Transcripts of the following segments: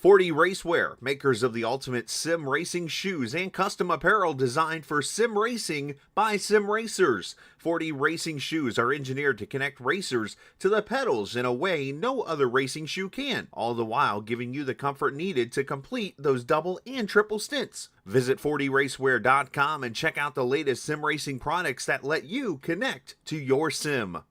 40 Racewear, makers of the ultimate sim racing shoes and custom apparel designed for sim racing by sim racers. 40 racing shoes are engineered to connect racers to the pedals in a way no other racing shoe can, all the while giving you the comfort needed to complete those double and triple stints. Visit 40racewear.com and check out the latest sim racing products that let you connect to your sim.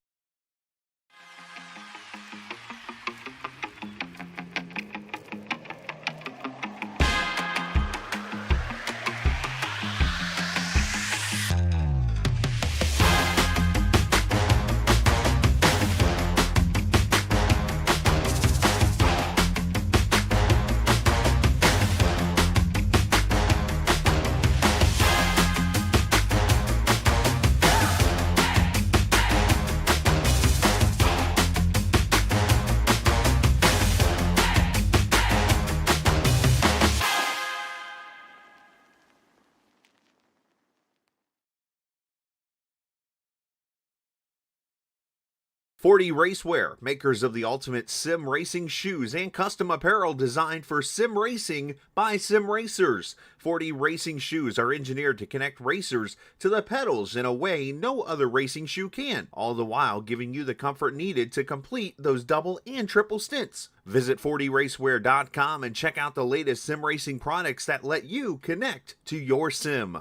Forty Racewear, makers of the ultimate sim racing shoes and custom apparel designed for sim racing by sim racers. 40 racing shoes are engineered to connect racers to the pedals in a way no other racing shoe can, all the while giving you the comfort needed to complete those double and triple stints. Visit 40racewear.com and check out the latest sim racing products that let you connect to your sim.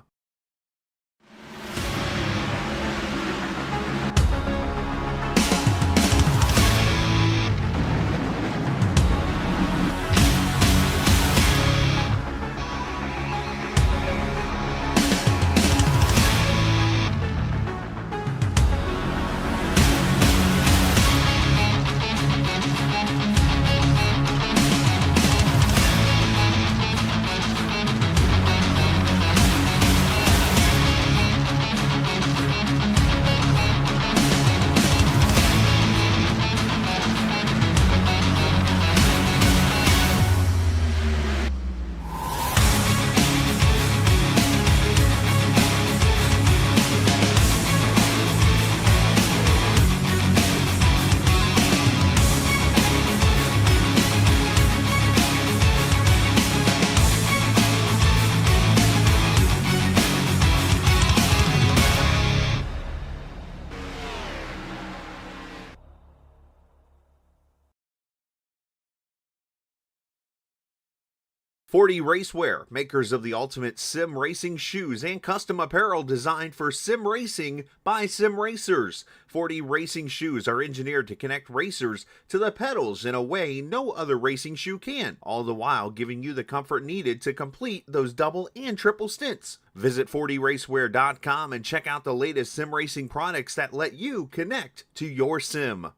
Forty Racewear, makers of the ultimate sim racing shoes and custom apparel designed for sim racing by sim racers. 40 racing shoes are engineered to connect racers to the pedals in a way no other racing shoe can, all the while giving you the comfort needed to complete those double and triple stints. Visit 40racewear.com and check out the latest sim racing products that let you connect to your sim.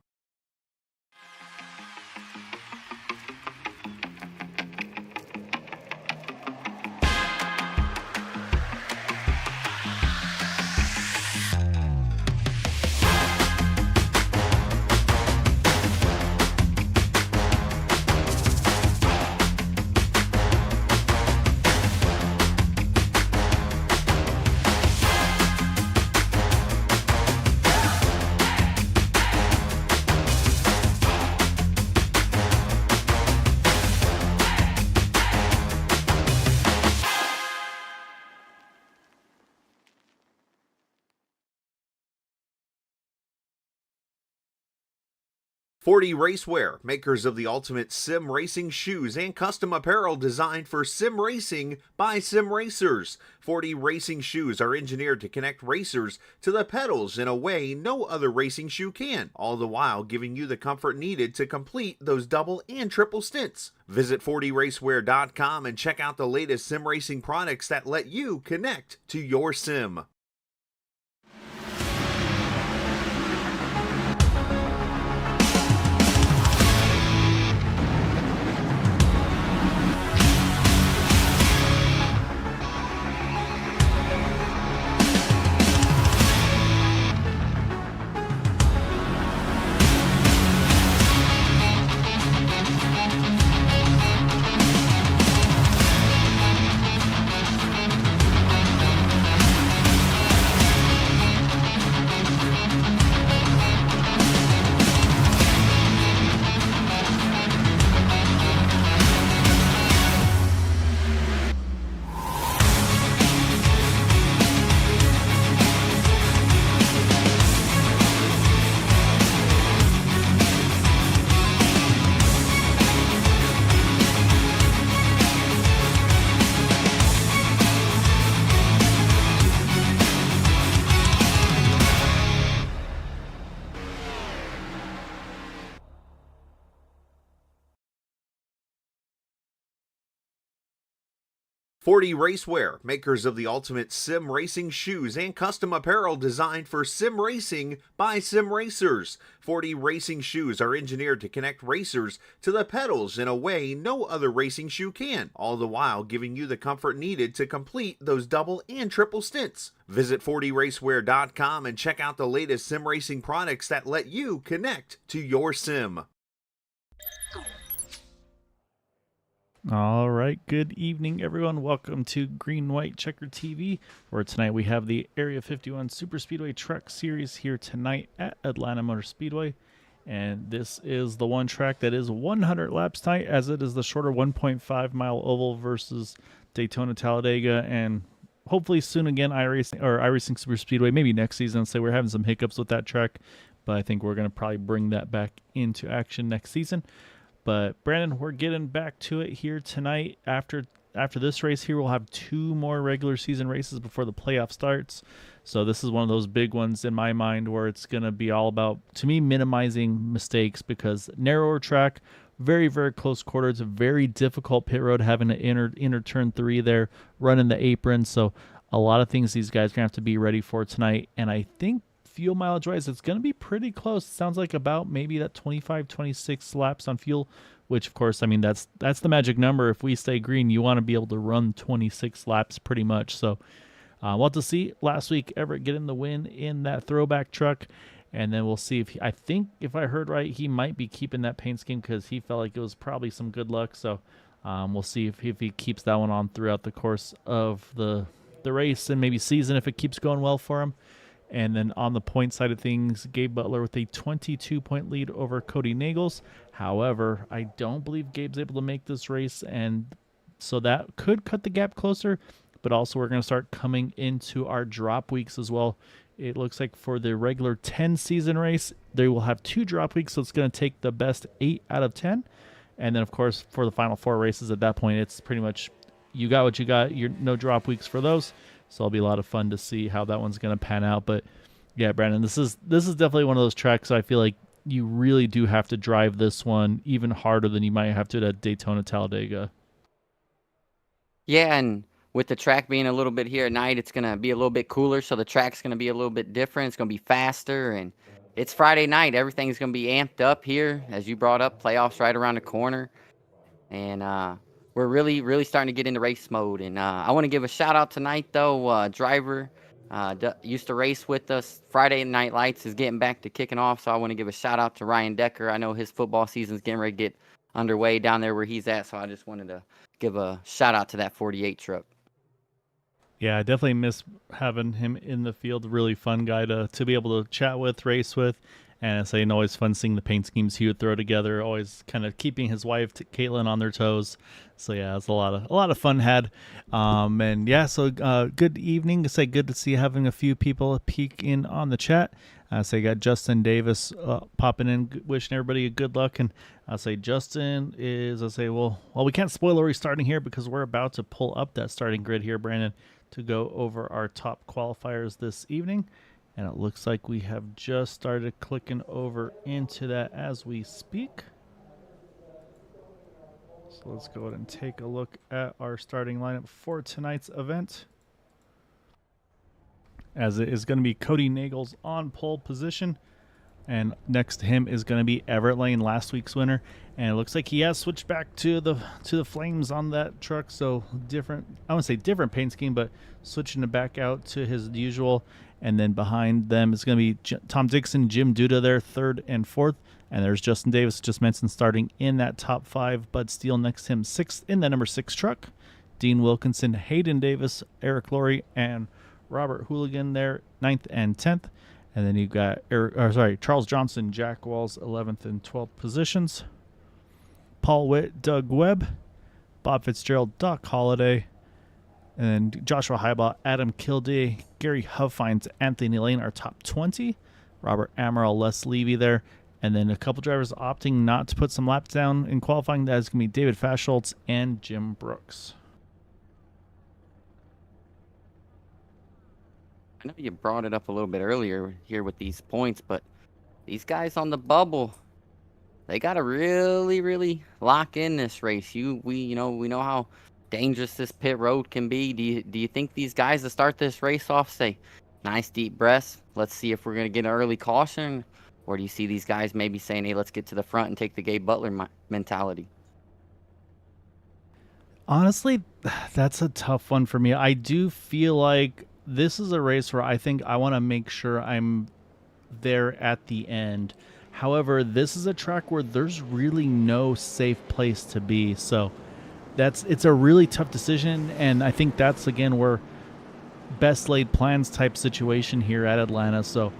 Forty Racewear, makers of the ultimate sim racing shoes and custom apparel designed for sim racing by sim racers. 40 racing shoes are engineered to connect racers to the pedals in a way no other racing shoe can, all the while giving you the comfort needed to complete those double and triple stints. Visit 40racewear.com and check out the latest sim racing products that let you connect to your sim. 40 Racewear, makers of the ultimate sim racing shoes and custom apparel designed for sim racing by sim racers. 40 racing shoes are engineered to connect racers to the pedals in a way no other racing shoe can, all the while giving you the comfort needed to complete those double and triple stints. Visit 40racewear.com and check out the latest sim racing products that let you connect to your sim. All right, good evening, everyone. Welcome to Green White Checker TV, where tonight we have the Area 51 Superspeedway Truck Series here tonight at Atlanta Motor Speedway. And this is the one track that is 100 laps tonight, as it is the shorter 1.5 mile oval versus Daytona Talladega, and hopefully soon again iRacing Superspeedway, maybe next season. So we're having some hiccups with that track, but I think we're going to probably bring that back into action next season. But Brandon, we're getting back to it here tonight. After this race here, we'll have two more regular season races before the playoff starts. So this is one of those big ones in my mind where it's going to be all about, to me, minimizing mistakes, because narrower track, very, very close quarters, a very difficult pit road, having to enter turn 3 there, running the apron. So a lot of things these guys are going to have to be ready for tonight. And I think fuel mileage wise, it's going to be pretty close. It sounds like about maybe that 25, 26 laps on fuel, which of course, I mean, that's the magic number. If we stay green, you want to be able to run 26 laps pretty much. So we'll have to see. Last week, Everett getting the win in that throwback truck. And then we'll see if I think if I heard right, he might be keeping that paint scheme because he felt like it was probably some good luck. So we'll see if he keeps that one on throughout the course of the race and maybe season if it keeps going well for him. And then on the point side of things, Gabe Butler with a 22-point lead over Cody Nagels. However, I don't believe Gabe's able to make this race, and so that could cut the gap closer. But also we're going to start coming into our drop weeks as well. It looks like for the regular 10-season race, they will have 2 drop weeks, so it's going to take the best 8 out of 10. And then, of course, for the final 4 races at that point, it's pretty much you got what you got. You're no drop weeks for those. So it'll be a lot of fun to see how that one's going to pan out. But yeah, Brandon, this is definitely one of those tracks I feel like you really do have to drive this one even harder than you might have to at Daytona Talladega. Yeah, and with the track being a little bit here at night, it's going to be a little bit cooler, so the track's going to be a little bit different. It's going to be faster, and it's Friday night. Everything's going to be amped up here. As you brought up, playoffs right around the corner. And we're really, really starting to get into race mode. And I want to give a shout-out tonight, though. Driver used to race with us. Friday Night Lights is getting back to kicking off, so I want to give a shout-out to Ryan Decker. I know his football season's getting ready to get underway down there where he's at, so I just wanted to give a shout-out to that 48 truck. Yeah, I definitely miss having him in the field. Really fun guy to be able to chat with, race with. And it's always fun seeing the paint schemes he would throw together, always kind of keeping his wife, Caitlin, on their toes. So, yeah, it's a lot of fun had. And, yeah, so good evening. Say good to see having a few people peek in on the chat. So you got Justin Davis popping in, wishing everybody a good luck. And I'll say Justin is, well, we can't spoil where he's starting here because we're about to pull up that starting grid here, Brandon, to go over our top qualifiers this evening. And it looks like we have just started clicking over into that as we speak. So let's go ahead and take a look at our starting lineup for tonight's event. As it is going to be Cody Nagels on pole position. And next to him is going to be Everett Lane, last week's winner. And it looks like he has switched back to the flames on that truck. So different, I wouldn't say different paint scheme, but switching it back out to his usual. And then behind them is going to be Tom Dixon, Jim Duda there, 3rd and 4th. And there's Justin Davis, just mentioned, starting in that top 5. Bud Steele next to him, 6th in the number 6 truck. Dean Wilkinson, Hayden Davis, Eric Laurie, and Robert Hooligan there, 9th and 10th. And then you've got Charles Johnson, Jack Walls, 11th and 12th positions. Paul Witt, Doug Webb, Bob Fitzgerald, Doc Holliday, and then Joshua Highbaugh, Adam Kildee, Gary Huffines, Anthony Lane are top 20. Robert Amaral, Les Levy there. And then a couple drivers opting not to put some laps down in qualifying. That is going to be David Fascholtz and Jim Brooks. I know you brought it up a little bit earlier here with these points, but these guys on the bubble, they got to really, really lock in this race. We know how dangerous this pit road can be. Do you think these guys to start this race off say, nice deep breaths, let's see if we're going to get an early caution? Or do you see these guys maybe saying, hey, let's get to the front and take the Gabe Butler mentality? Honestly, that's a tough one for me. I do feel like this is a race where I think I want to make sure I'm there at the end. However, this is a track where there's really no safe place to be. So it's a really tough decision, and I think that's again where best laid plans type situation here at Atlanta. So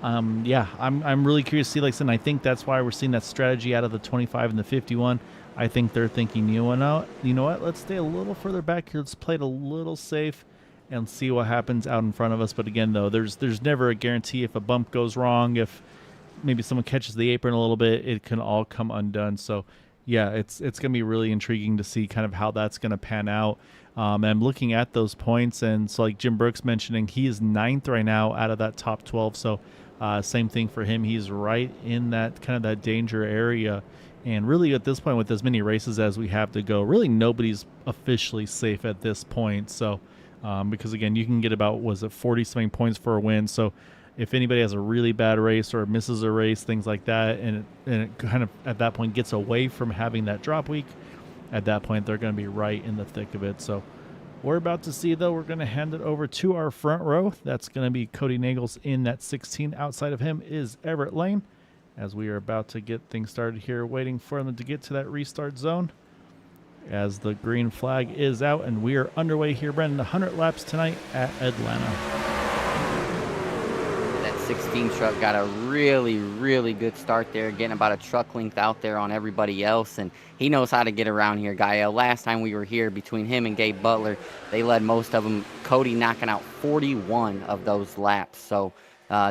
yeah, I'm really curious to see, like I said, and I think that's why we're seeing that strategy out of the 25 and the 51. I think they're thinking, you know what, let's stay a little further back here. Let's play it a little safe and see what happens out in front of us. But again, though, there's never a guarantee. If a bump goes wrong, if maybe someone catches the apron a little bit, it can all come undone. So yeah, it's going to be really intriguing to see kind of how that's going to pan out. And I'm looking at those points, and so like Jim Brooks mentioning, he is 9th right now out of that top 12. So same thing for him. He's right in that kind of that danger area. And really at this point, with as many races as we have to go, really nobody's officially safe at this point. So because again, you can get about, 40-something points for a win. So if anybody has a really bad race or misses a race, things like that, and it kind of at that point gets away from having that drop week, at that point they're going to be right in the thick of it. So we're about to see, though, we're going to hand it over to our front row. That's going to be Cody Nagels in that 16. Outside of him is Everett Lane, as we are about to get things started here, waiting for them to get to that restart zone as the green flag is out, and we are underway here, Brendan. 100 laps tonight at Atlanta. That 16 truck got a really, really good start there, getting about a truck length out there on everybody else, and he knows how to get around here, Gael. Last time we were here, between him and Gabe Butler, they led most of them. Cody knocking out 41 of those laps. So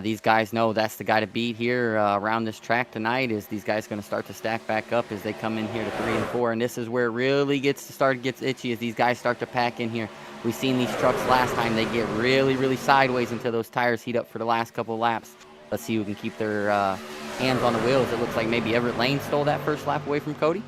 these guys know that's the guy to beat here around this track tonight. Is these guys going to start to stack back up as they come in here to 3 and 4, and this is where it really gets itchy as these guys start to pack in here. We've seen these trucks last time, they get really, really sideways until those tires heat up for the last couple of laps. Let's see who can keep their hands on the wheels. It looks like maybe Everett Lane stole that first lap away from Cody.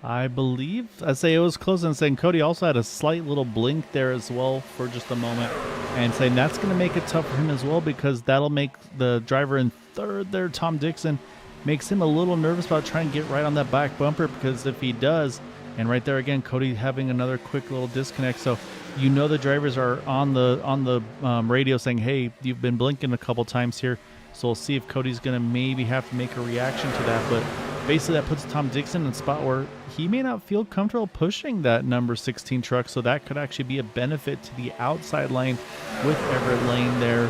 I believe. I'd say it was close, and saying Cody also had a slight little blink there as well for just a moment, and saying that's going to make it tough for him as well, because that'll make the driver in third there, Tom Dixon, makes him a little nervous about trying to get right on that back bumper, because if he does, and right there again, Cody having another quick little disconnect. So you know the drivers are on the radio saying, hey, you've been blinking a couple times here, so we'll see if Cody's going to maybe have to make a reaction to that. But basically that puts Tom Dixon in a spot where he may not feel comfortable pushing that number 16 truck, so that could actually be a benefit to the outside lane with Everett Lane there.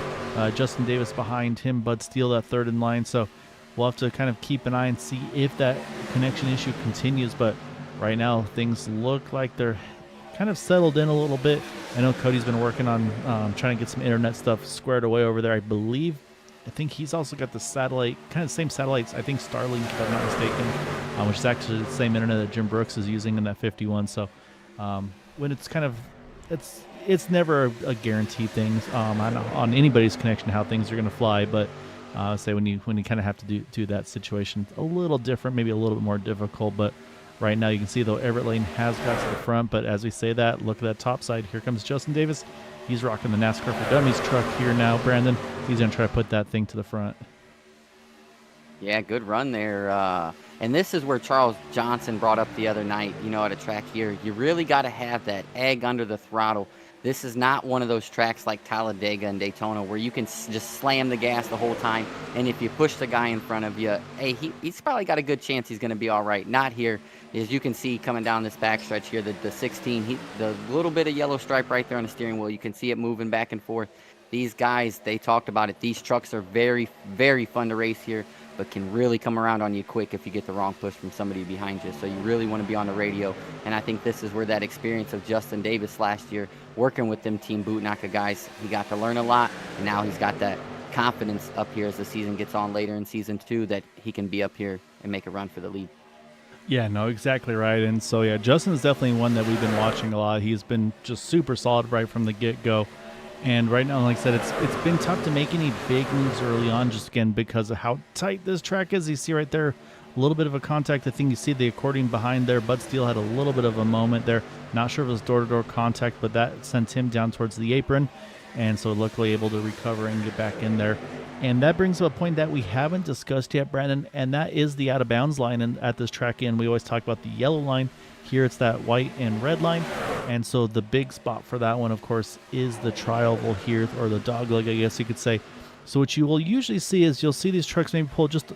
Justin Davis behind him, Bud Steele that third in line. So we'll have to kind of keep an eye and see if that connection issue continues. But right now things look like they're kind of settled in a little bit. I know Cody's been working on trying to get some internet stuff squared away over there. I think he's also got the satellite, kind of same satellites, I think Starlink, if I'm not mistaken, which is actually the same internet that Jim Brooks is using in that 51. So when it's kind of, it's never a guarantee thing on anybody's connection how things are going to fly. But say when you kind of have to do that situation, a little different, maybe a little bit more difficult. But right now you can see, though, Everett Lane has got to the front. But as we say that, look at that top side. Here comes Justin Davis. He's rocking the NASCAR for Dummies truck here now, Brandon. He's going to try to put that thing to the front. Yeah, good run there. And this is where Charles Johnson brought up the other night, at a track here. You really got to have that egg under the throttle. This is not one of those tracks like Talladega and Daytona where you can just slam the gas the whole time. And if you push the guy in front of you, hey, he's probably got a good chance he's going to be all right. Not here. As you can see coming down this backstretch here, the 16, the little bit of yellow stripe right there on the steering wheel, you can see it moving back and forth. These guys, they talked about it. These trucks are very, very fun to race here, but can really come around on you quick if you get the wrong push from somebody behind you. So you really want to be on the radio. And I think this is where that experience of Justin Davis last year, working with them Team Bootnaka guys, he got to learn a lot. And now he's got that confidence up here as the season gets on later in season 2 that he can be up here and make a run for the lead. Yeah, no, exactly right. And so, yeah, Justin's definitely one that we've been watching a lot. He's been just super solid right from the get-go. And right now, like I said, it's been tough to make any big moves early on, just again because of how tight this track is. You see right there A little bit of a contact. I think you see the accordion behind there. Bud Steele had a little bit of a moment there. Not sure if it was door-to-door contact, but that sent him down towards the apron. And so luckily able to recover and get back in there. And that brings up a point that we haven't discussed yet, Brandon, and that is the out-of-bounds line. And at this track we always talk about the yellow line. Here it's that white and red line. And so the big spot for that one, of course, is the tri-oval here, or the dogleg, I guess you could say. So what you will usually see is you'll see these trucks maybe pull just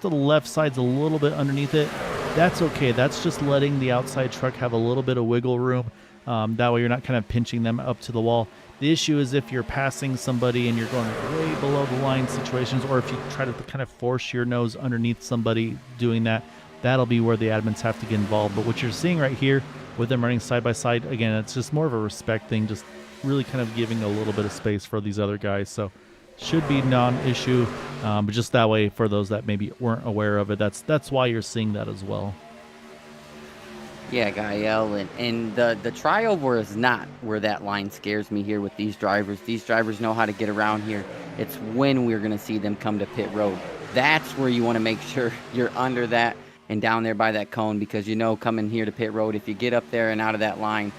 the left side's a little bit underneath it. That's okay. That's just letting the outside truck have a little bit of wiggle room. That way you're not kind of pinching them up to the wall. The issue is if you're passing somebody and you're going way below the line situations, or if you try to kind of force your nose underneath somebody doing that, that'll be where the admins have to get involved. But what you're seeing right here with them running side by side, again, it's just more of a respect thing, just really kind of giving a little bit of space for these other guys. So should be non-issue, but just that way for those that maybe weren't aware of it, that's why you're seeing that as well. Yeah, Gael, and the tri-oval is not where that line scares me here with these drivers. These drivers know how to get around here. It's when we're going to see them come to pit road. That's where you want to make sure you're under that and down there by that cone, because coming here to pit road, if you get up there and out of that line,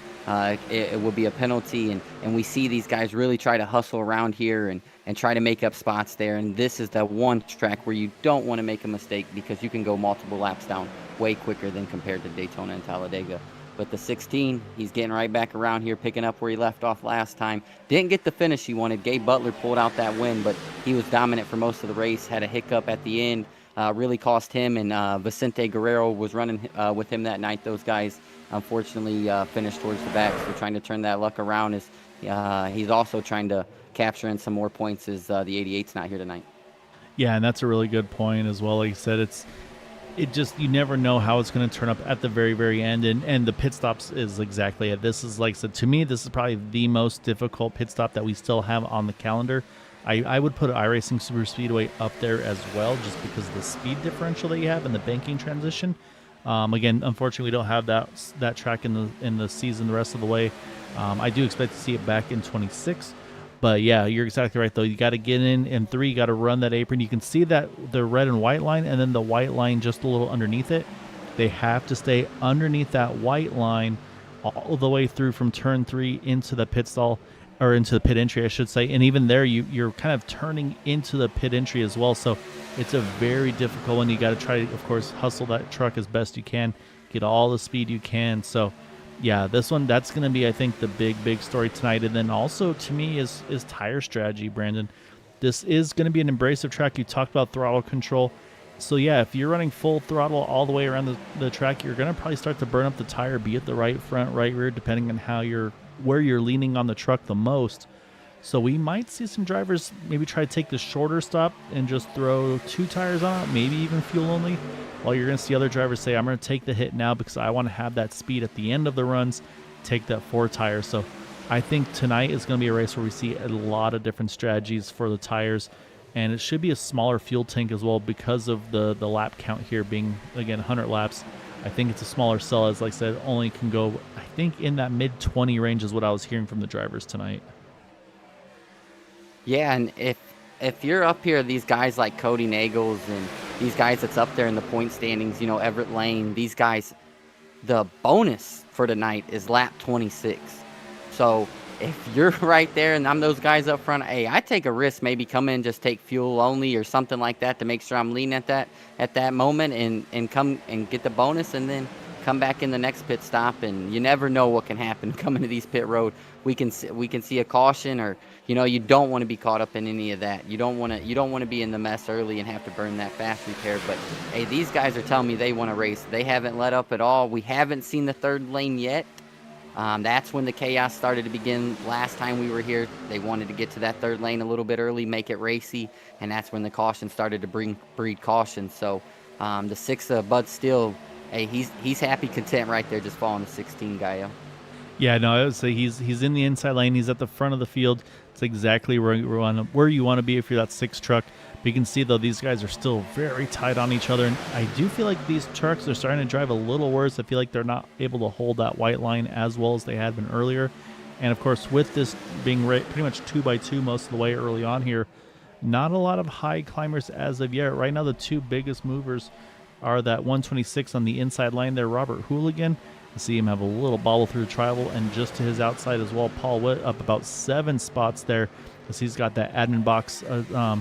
it will be a penalty. And we see these guys really try to hustle around here and try to make up spots there. And this is the one track where you don't want to make a mistake, because you can go multiple laps down way quicker than compared to Daytona and Talladega. But the 16, he's getting right back around here, picking up where he left off last time. Didn't get the finish he wanted. Gabe Butler pulled out that win, but he was dominant for most of the race. Had a hiccup at the end, really cost him, and Vicente Guerrero was running with him that night. Those guys unfortunately finished towards the back, so trying to turn that luck around. He's also trying to capture in some more points as the 88's not here tonight. Yeah, and that's a really good point as well. Like you said, you never know how it's going to turn up at the very, very end, and the pit stops is exactly it. This is, like I said, to me, this is probably the most difficult pit stop that we still have on the calendar. I would put iRacing Superspeedway up there as well, just because of the speed differential that you have and the banking transition. Again, unfortunately, we don't have that track in the season the rest of the way. I do expect to see it back in 26. But yeah, you're exactly right, though. You got to get in 3. You got to run that apron. You can see that the red and white line, and then the white line just a little underneath it. They have to stay underneath that white line all the way through from turn 3 into the pit stall, or into the pit entry, I should say. And even there, you're kind of turning into the pit entry as well. So it's a very difficult one. You got to try to, of course, hustle that truck as best you can, get all the speed you can. So yeah, this one, that's going to be, I think, the big story tonight. And then also, to me, is tire strategy, Brandon. This is going to be an abrasive track. You talked about throttle control. So yeah, if you're running full throttle all the way around the track, you're going to probably start to burn up the tire, be it the right front, right rear, depending on where you're leaning on the truck the most. So we might see some drivers maybe try to take the shorter stop and just throw 2 tires on it, maybe even fuel only, while you're going to see other drivers say, I'm going to take the hit now because I want to have that speed at the end of the runs, take that 4 tires. So I think tonight is going to be a race where we see a lot of different strategies for the tires, and it should be a smaller fuel tank as well because of the lap count here being, again, 100 laps. I think it's a smaller cell, as like I said, only can go, I think, in that mid-20 range is what I was hearing from the drivers tonight. Yeah, and if you're up here, these guys like Cody Nagels and these guys that's up there in the point standings, Everett Lane, these guys, the bonus for tonight is lap 26. So if you're right there and I'm those guys up front, hey, I take a risk, maybe come in, just take fuel only or something like that to make sure I'm leaning at that moment and come and get the bonus, and then come back in the next pit stop. And you never know what can happen coming to these pit road. We can see a caution, or you don't want to be caught up in any of that. You don't want to be in the mess early and have to burn that fast repair. But hey, these guys are telling me they want to race. They haven't let up at all. We haven't seen the third lane yet. That's when the chaos started to begin last time we were here. They wanted to get to that third lane a little bit early, make it racy, and that's when the caution started to breed caution. So the 6 Bud Steele, hey, he's happy, content right there, just following the 16 guy. Yeah, no, I would say he's in the inside lane. He's at the front of the field. It's exactly where you want to be if you're that 6 truck. But you can see, though, these guys are still very tight on each other. And I do feel like these trucks are starting to drive a little worse. I feel like they're not able to hold that white line as well as they had been earlier. And, of course, with this being pretty much 2x2 most of the way early on here, not a lot of high climbers as of yet. Right now, the 2 biggest movers are that 126 on the inside line there, Robert Hooligan. You see him have a little bobble through the tribal, and just to his outside as well, Paul Witt up about 7 spots there, as he's got that admin box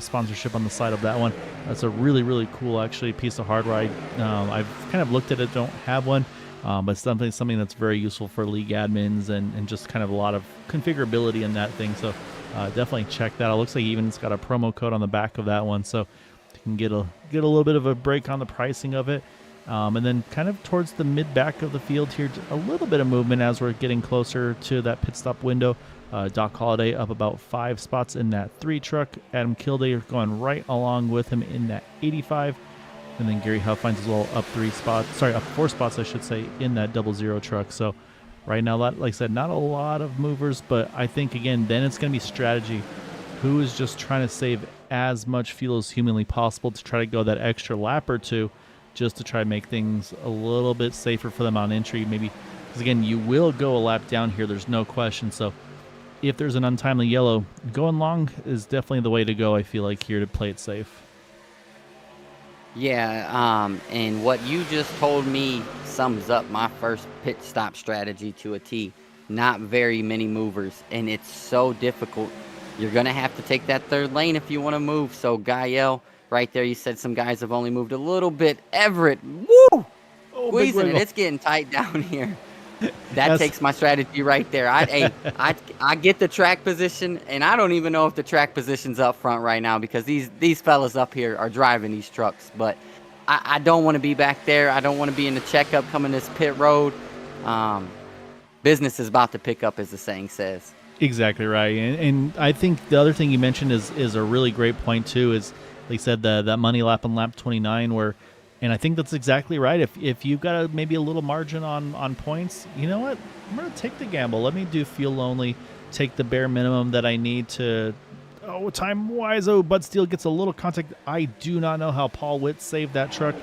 sponsorship on the side of that one. That's a really, really cool, actually, piece of hardware. I've kind of looked at it, don't have one, but something that's very useful for league admins and just kind of a lot of configurability in that thing. So definitely check that out. Looks like even it's got a promo code on the back of that one, so you can get a little bit of a break on the pricing of it. And then kind of towards the mid-back of the field here, a little bit of movement as we're getting closer to that pit stop window. Doc Holliday up about 5 spots in that 3 truck. Adam Kildare going right along with him in that 85. And then Gary Huff finds as well up 4 spots, I should say, in that 00 truck. So right now, like I said, not a lot of movers, but I think, again, then it's going to be strategy. Who is just trying to save as much fuel as humanly possible to try to go that extra lap or two, just to try to make things a little bit safer for them on entry, maybe, because again, you will go a lap down here, there's no question. So if there's an untimely yellow, going long is definitely the way to go, I feel like, here to play it safe. Yeah, and what you just told me sums up my first pit stop strategy to a T. Not very many movers, and it's so difficult. You're going to have to take that third lane if you want to move. So Gael, right there, you said some guys have only moved a little bit. Everett, woo! Squeezing it. It's getting tight down here. That takes my strategy right there. I get the track position, and I don't even know if the track position's up front right now because these fellas up here are driving these trucks. But I don't want to be back there. I don't want to be in the checkup coming this pit road. Business is about to pick up, as the saying says. Exactly right. And I think the other thing you mentioned is a really great point, too, is, like you said, that money lap on lap 29 where, and I think that's exactly right. If you've got maybe a little margin on points, you know what? I'm going to take the gamble. Let me do fuel only, take the bare minimum that I need to, time-wise, Bud Steele gets a little contact. I do not know how Paul Witt saved that truck.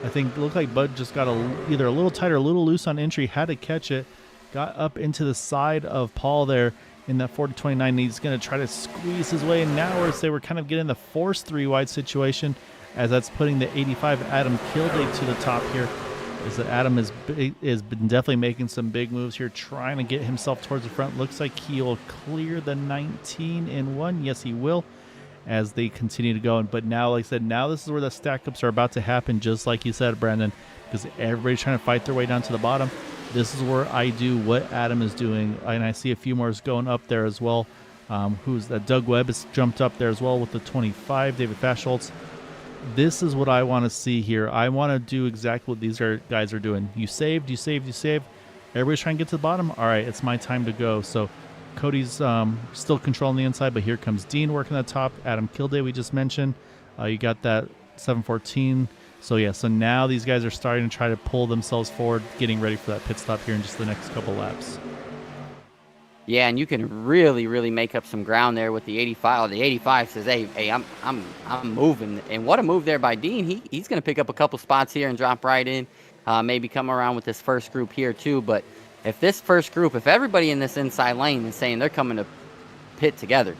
I think it looked like Bud just got either a little tight or a little loose on entry, had to catch it, got up into the side of Paul there in that 40-29. He's going to try to squeeze his way, and now we're kind of getting the forced 3-wide situation, as that's putting the 85 Adam Kildare to the top here. Is that Adam is been definitely making some big moves here, trying to get himself towards the front. Looks like he'll clear the 19 in 1. Yes, he will, as they continue to go. But now, like I said, now this is where the stack-ups are about to happen, just like you said, Brandon, because everybody's trying to fight their way down to the bottom. This is where I do what Adam is doing, and I see a few more going up there as well. Who's that? Doug Webb has jumped up there as well with the 25. David Faschholz. This is what I want to see here. I want to do exactly what these guys are doing. You saved. Everybody's trying to get to the bottom. All right, it's my time to go. So Cody's still controlling the inside, but here comes Dean working the top. Adam Kildare, we just mentioned. You got that 714. So yeah, so now these guys are starting to try to pull themselves forward, getting ready for that pit stop here in just the next couple laps. Yeah, and you can really, really make up some ground there with the 85. The 85 says, "Hey, I'm moving." And what a move there by Dean. He's going to pick up a couple spots here and drop right in. Maybe come around with this first group here too. But if everybody in this inside lane is saying they're coming to pit together,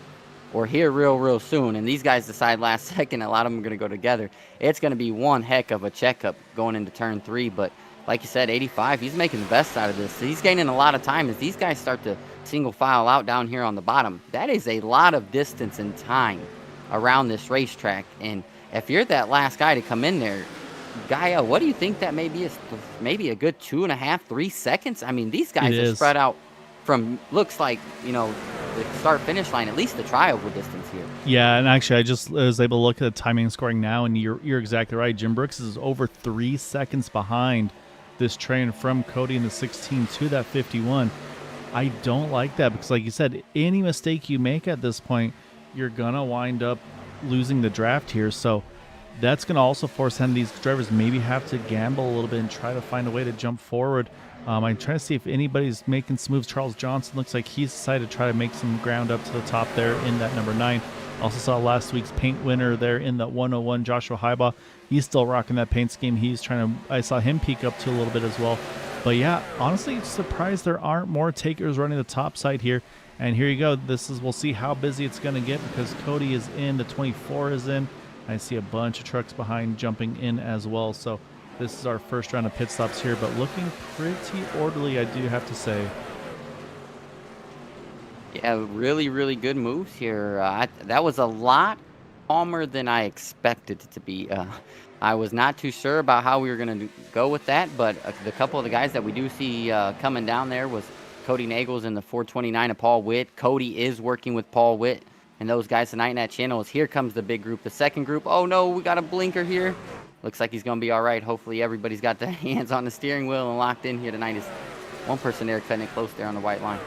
or here real soon, and these guys decide last second, a lot of them are going to go together, it's going to be one heck of a checkup going into turn 3. But like you said, 85, he's making the best out of this. So he's gaining a lot of time as these guys start to single file out down here on the bottom. That is a lot of distance and time around this racetrack. And if you're that last guy to come in there, Gaia, what do you think that may be? Maybe a good 2.5, 3 seconds? I mean, these guys are spread out from, looks like, the start-finish line, at least the trioval distance here. Yeah, and actually, I was able to look at the timing and scoring now, and you're exactly right. Jim Brooks is over 3 seconds behind this train from Cody in the 16 to that 51. I don't like that because, like you said, any mistake you make at this point, you're going to wind up losing the draft here. So that's going to also force some of these drivers maybe have to gamble a little bit and try to find a way to jump forward. I'm trying to see if anybody's making some moves. Charles Johnson looks like he's decided to try to make some ground up to the top there in that number 9. Also saw last week's paint winner there in that 101, Joshua Heibaugh. He's still rocking that paint scheme. I saw him peek up to a little bit as well. But yeah, honestly, surprised there aren't more takers running the top side here. And here you go. We'll see how busy it's going to get because Cody is in, the 24 is in. I see a bunch of trucks behind jumping in as well. So This is our first round of pit stops here, but looking pretty orderly, I do have to say. Yeah, really, really good moves here. That was a lot calmer than I expected it to be. I was not too sure about how we were going to go with that, but the couple of the guys that we do see coming down there was Cody Nagels in the 429 of Paul Witt. Cody is working with Paul Witt and those guys tonight in that channel. Here comes the big group. The second group, oh no, we got a blinker here. Looks like he's going to be all right. Hopefully everybody's got their hands on the steering wheel and locked in here tonight. Is one person there cutting it close there on the white line.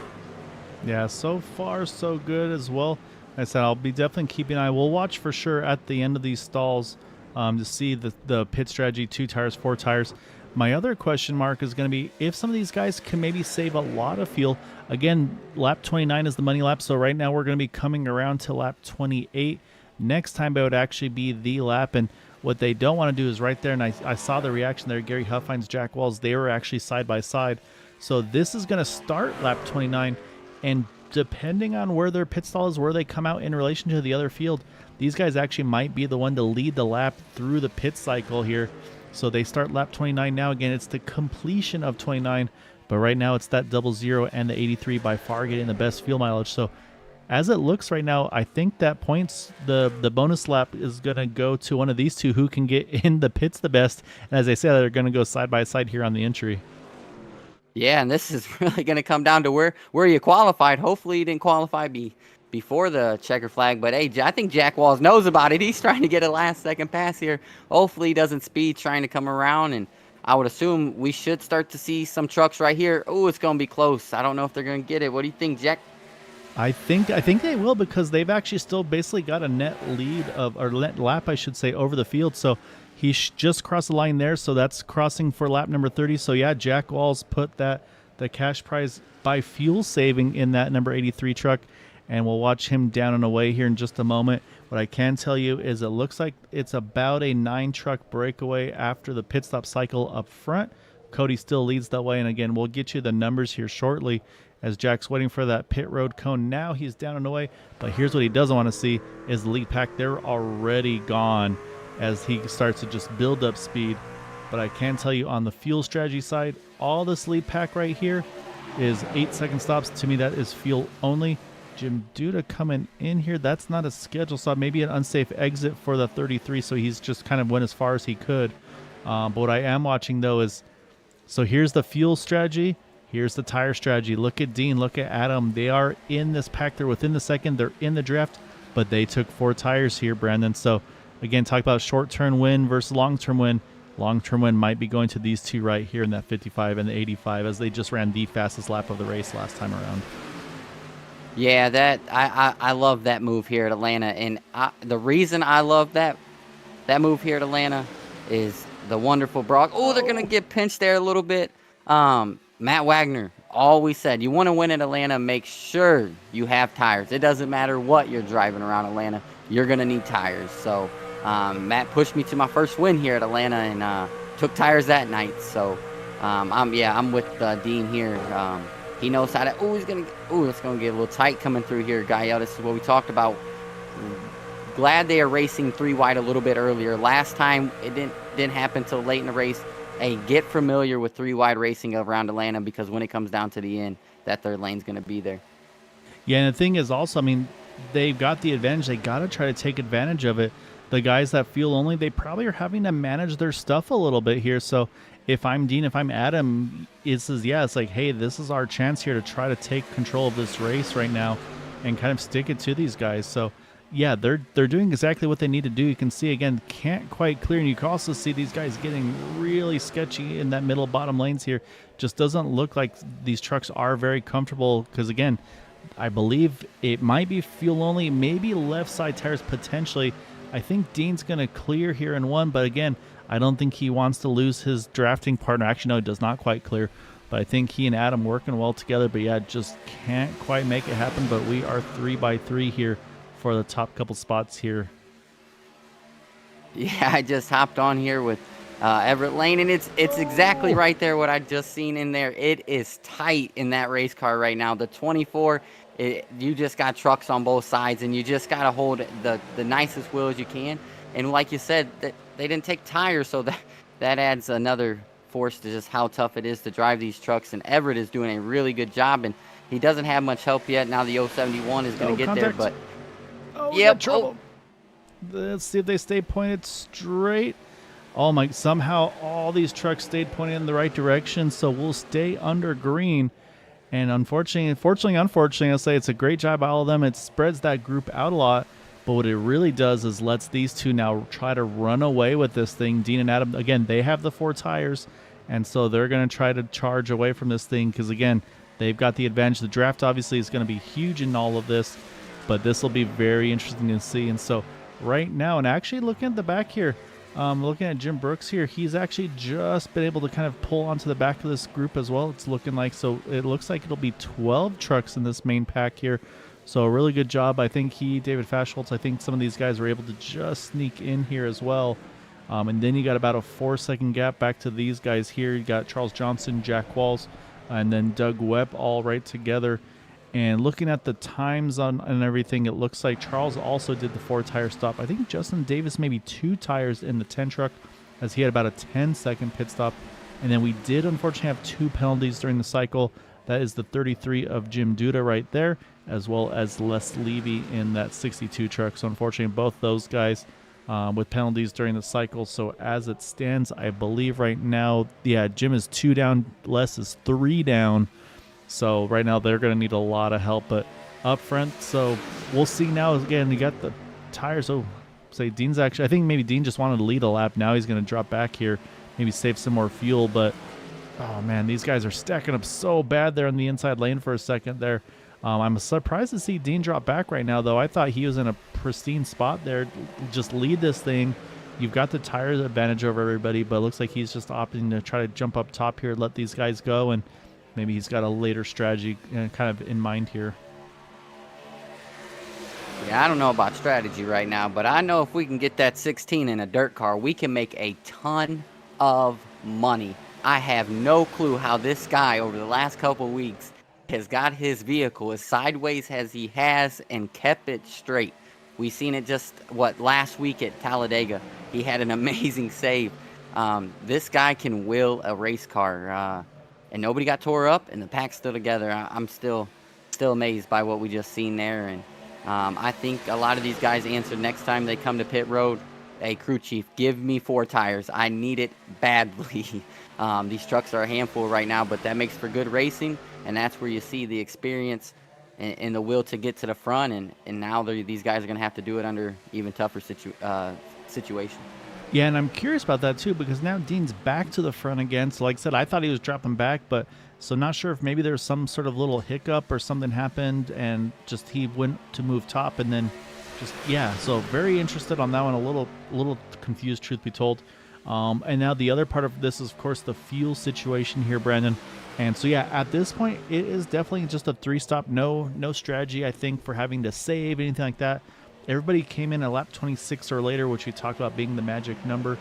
Yeah, so far so good as well. Like I said, I'll be definitely keeping an eye. We'll watch for sure at the end of these stalls to see the pit strategy, 2 tires, 4 tires. My other question mark is going to be if some of these guys can maybe save a lot of fuel. Again, lap 29 is the money lap, so right now we're going to be coming around to lap 28. Next time it would actually be the lap, and what they don't want to do is right there, and I saw the reaction there, Gary Huffines, Jack Walls, they were actually side by side. So this is going to start lap 29, and depending on where their pit stall is, where they come out in relation to the other field, these guys actually might be the one to lead the lap through the pit cycle here. So they start lap 29 now. Again, it's the completion of 29, but right now it's that 00 and the 83 by far getting the best fuel mileage. So as it looks right now, I think that points, the bonus lap is going to go to one of these two who can get in the pits the best. And as I said, they're going to go side by side here on the entry. Yeah, and this is really going to come down to where you qualified. Hopefully you didn't qualify before the checker flag, but hey, I think Jack Walls knows about it. He's trying to get a last-second pass here. Hopefully he doesn't speed trying to come around, and I would assume we should start to see some trucks right here. Oh, it's going to be close. I don't know if they're going to get it. What do you think, Jack? I think they will, because they've actually still basically got a net lead or net lap, I should say, over the field. So he just crossed the line there, so that's crossing for lap number 30. So yeah, Jack Walls put the cash prize by fuel saving in that number 83 truck, and we'll watch him down and away here in just a moment. What I can tell you is it looks like it's about a 9-truck breakaway after the pit stop cycle up front. Cody still leads that way, and again, we'll get you the numbers here shortly as Jack's waiting for that pit road cone. Now he's down and away, but here's what he doesn't want to see is the lead pack. They're already gone as he starts to just build up speed. But I can tell you on the fuel strategy side, all this lead pack right here is 8-second stops. To me, that is fuel only. Jim Duda coming in here. That's not a schedule stop. Maybe an unsafe exit for the 33, so he's just kind of went as far as he could. But what I am watching, though, is so here's the fuel strategy. Here's the tire strategy. Look at Dean. Look at Adam. They are in this pack. They're within the second. They're in the draft, but they took 4 tires here, Brandon. So, again, talk about short-term win versus long-term win. Long-term win might be going to these two right here in that 55 and the 85 as they just ran the fastest lap of the race last time around. Yeah, I love that move here at Atlanta, and the reason I love that move here at Atlanta is the wonderful Brock. Oh, they're gonna get pinched there a little bit. Matt Wagner always said, you want to win at Atlanta, make sure you have tires. It doesn't matter what you're driving around Atlanta, you're gonna need tires. So Matt pushed me to my first win here at Atlanta and took tires that night. So I'm with Dean here. He knows how to. It's gonna get a little tight coming through here, Gael. This is what we talked about. Glad they are racing 3 wide a little bit earlier. Last time it didn't happen till late in the race. Hey, get familiar with 3 wide racing around Atlanta, because when it comes down to the end, that third lane's gonna be there. Yeah, and the thing is also, I mean, they've got the advantage. They got to try to take advantage of it. The guys that fuel only, they probably are having to manage their stuff a little bit here. So if I'm Dean, if I'm Adam, it's like, hey, this is our chance here to try to take control of this race right now and kind of stick it to these guys. So yeah, they're doing exactly what they need to do. You can see, again, can't quite clear, and you can also see these guys getting really sketchy in that middle bottom lanes here. Just doesn't look like these trucks are very comfortable, because again, I believe it might be fuel only, maybe left side tires potentially. I think Dean's going to clear here in 1, but again, I don't think he wants to lose his drafting partner. Actually, no, he does not quite clear, but I think he and Adam working well together, but yeah, just can't quite make it happen. But we are 3 by 3 here for the top couple spots here. Yeah, I just hopped on here with Everett Lane, and it's exactly right there what I just seen in there. It is tight in that race car right now. The 24, you just got trucks on both sides, and you just got to hold the nicest wheel as you can. And like you said, they didn't take tires, so that adds another force to just how tough it is to drive these trucks. And Everett is doing a really good job, and he doesn't have much help yet. Now the 071 is going to get contact. there, but Oh, we yep. got trouble. Let's see if they stay pointed straight. Oh my, somehow all these trucks stayed pointed in the right direction, so we'll stay under green. And unfortunately, I'll say it's a great job by all of them. It spreads that group out a lot. But what it really does is lets these two now try to run away with this thing. Dean and Adam, again, they have the 4 tires. And so they're going to try to charge away from this thing because, again, they've got the advantage. The draft obviously is going to be huge in all of this. But this will be very interesting to see. And so right now, and actually looking at the back here, looking at Jim Brooks here, he's actually just been able to kind of pull onto the back of this group as well. It's looking like, so it looks like it'll be 12 trucks in this main pack here. So a really good job. I think David Faschholz, I think some of these guys were able to just sneak in here as well. And then you got about a 4-second gap back to these guys here. You got Charles Johnson, Jack Walls, and then Doug Webb all right together. And looking at the times on and everything, it looks like Charles also did the 4-tire stop. I think Justin Davis maybe 2 tires in the 10 truck, as he had about a 10-second pit stop. And then we did unfortunately have 2 penalties during the cycle. That is the 33 of Jim Duda right there, as well as Les Levy in that 62 truck. So unfortunately, both those guys with penalties during the cycle. So as it stands, I believe right now, yeah, Jim is 2 down, Les is 3 down. So right now they're going to need a lot of help, but up front, so we'll see now. Again, you got the tires. Oh, say Dean's actually, I think maybe Dean just wanted to lead a lap. Now he's going to drop back here, maybe save some more fuel. But oh man, these guys are stacking up so bad there in the inside lane for a second there. I'm surprised to see Dean drop back right now, though. I thought he was in a pristine spot there. Just lead this thing. You've got the tires advantage over everybody, but it looks like he's just opting to try to jump up top here, let these guys go, and maybe he's got a later strategy kind of in mind here. Yeah, I don't know about strategy right now, but I know if we can get that 16 in a dirt car, we can make a ton of money. I have no clue how this guy over the last couple weeks has got his vehicle as sideways as he has and kept it straight. We seen it just, last week at Talladega. He had an amazing save. This guy can will a race car. And nobody got tore up, and the pack stood together. I'm still amazed by what we just seen there. And I think a lot of these guys answered next time they come to pit road, hey, crew chief, give me 4 tires. I need it badly. These trucks are a handful right now, but that makes for good racing, and that's where you see the experience and the will to get to the front. And now these guys are going to have to do it under even tougher situation. Yeah, and I'm curious about that too, because now Dean's back to the front again. So like I said, I thought he was dropping back, but so not sure if maybe there's some sort of little hiccup or something happened and just he went to move top and then just, yeah. So very interested on that one, a little confused, truth be told. And now the other part of this is, of course, the fuel situation here, Brandon. And so, yeah, at this point, it is definitely just a 3-stop, no strategy, I think, for having to save, anything like that. Everybody came in at lap 26 or later, which we talked about being the magic number.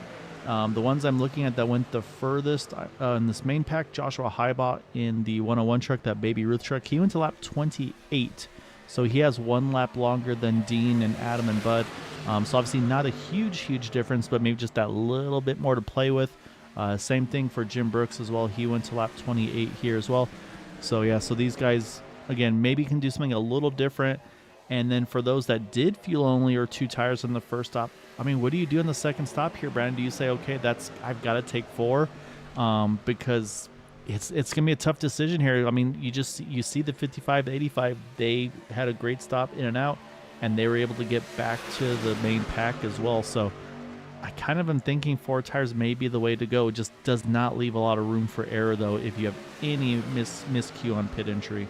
The ones I'm looking at that went the furthest in this main pack, Joshua Hybot in the 101 truck, that Baby Ruth truck, he went to lap 28. So he has 1 lap longer than Dean and Adam and Bud. So obviously not a huge difference, but maybe just that little bit more to play with. Same thing for Jim Brooks as well. He went to lap 28 here as well. So yeah, so these guys, again, maybe can do something a little different. And then for those that did fuel only or 2 tires on the first stop, I mean, what do you do in the second stop here, Brandon? Do you say, okay, I've got to take 4? Because it's gonna be a tough decision here. I mean, you see the 55 to 85, they had a great stop in and out, and they were able to get back to the main pack as well. So I kind of am thinking 4 tires may be the way to go. It just does not leave a lot of room for error, though, if you have any miscue on pit entry.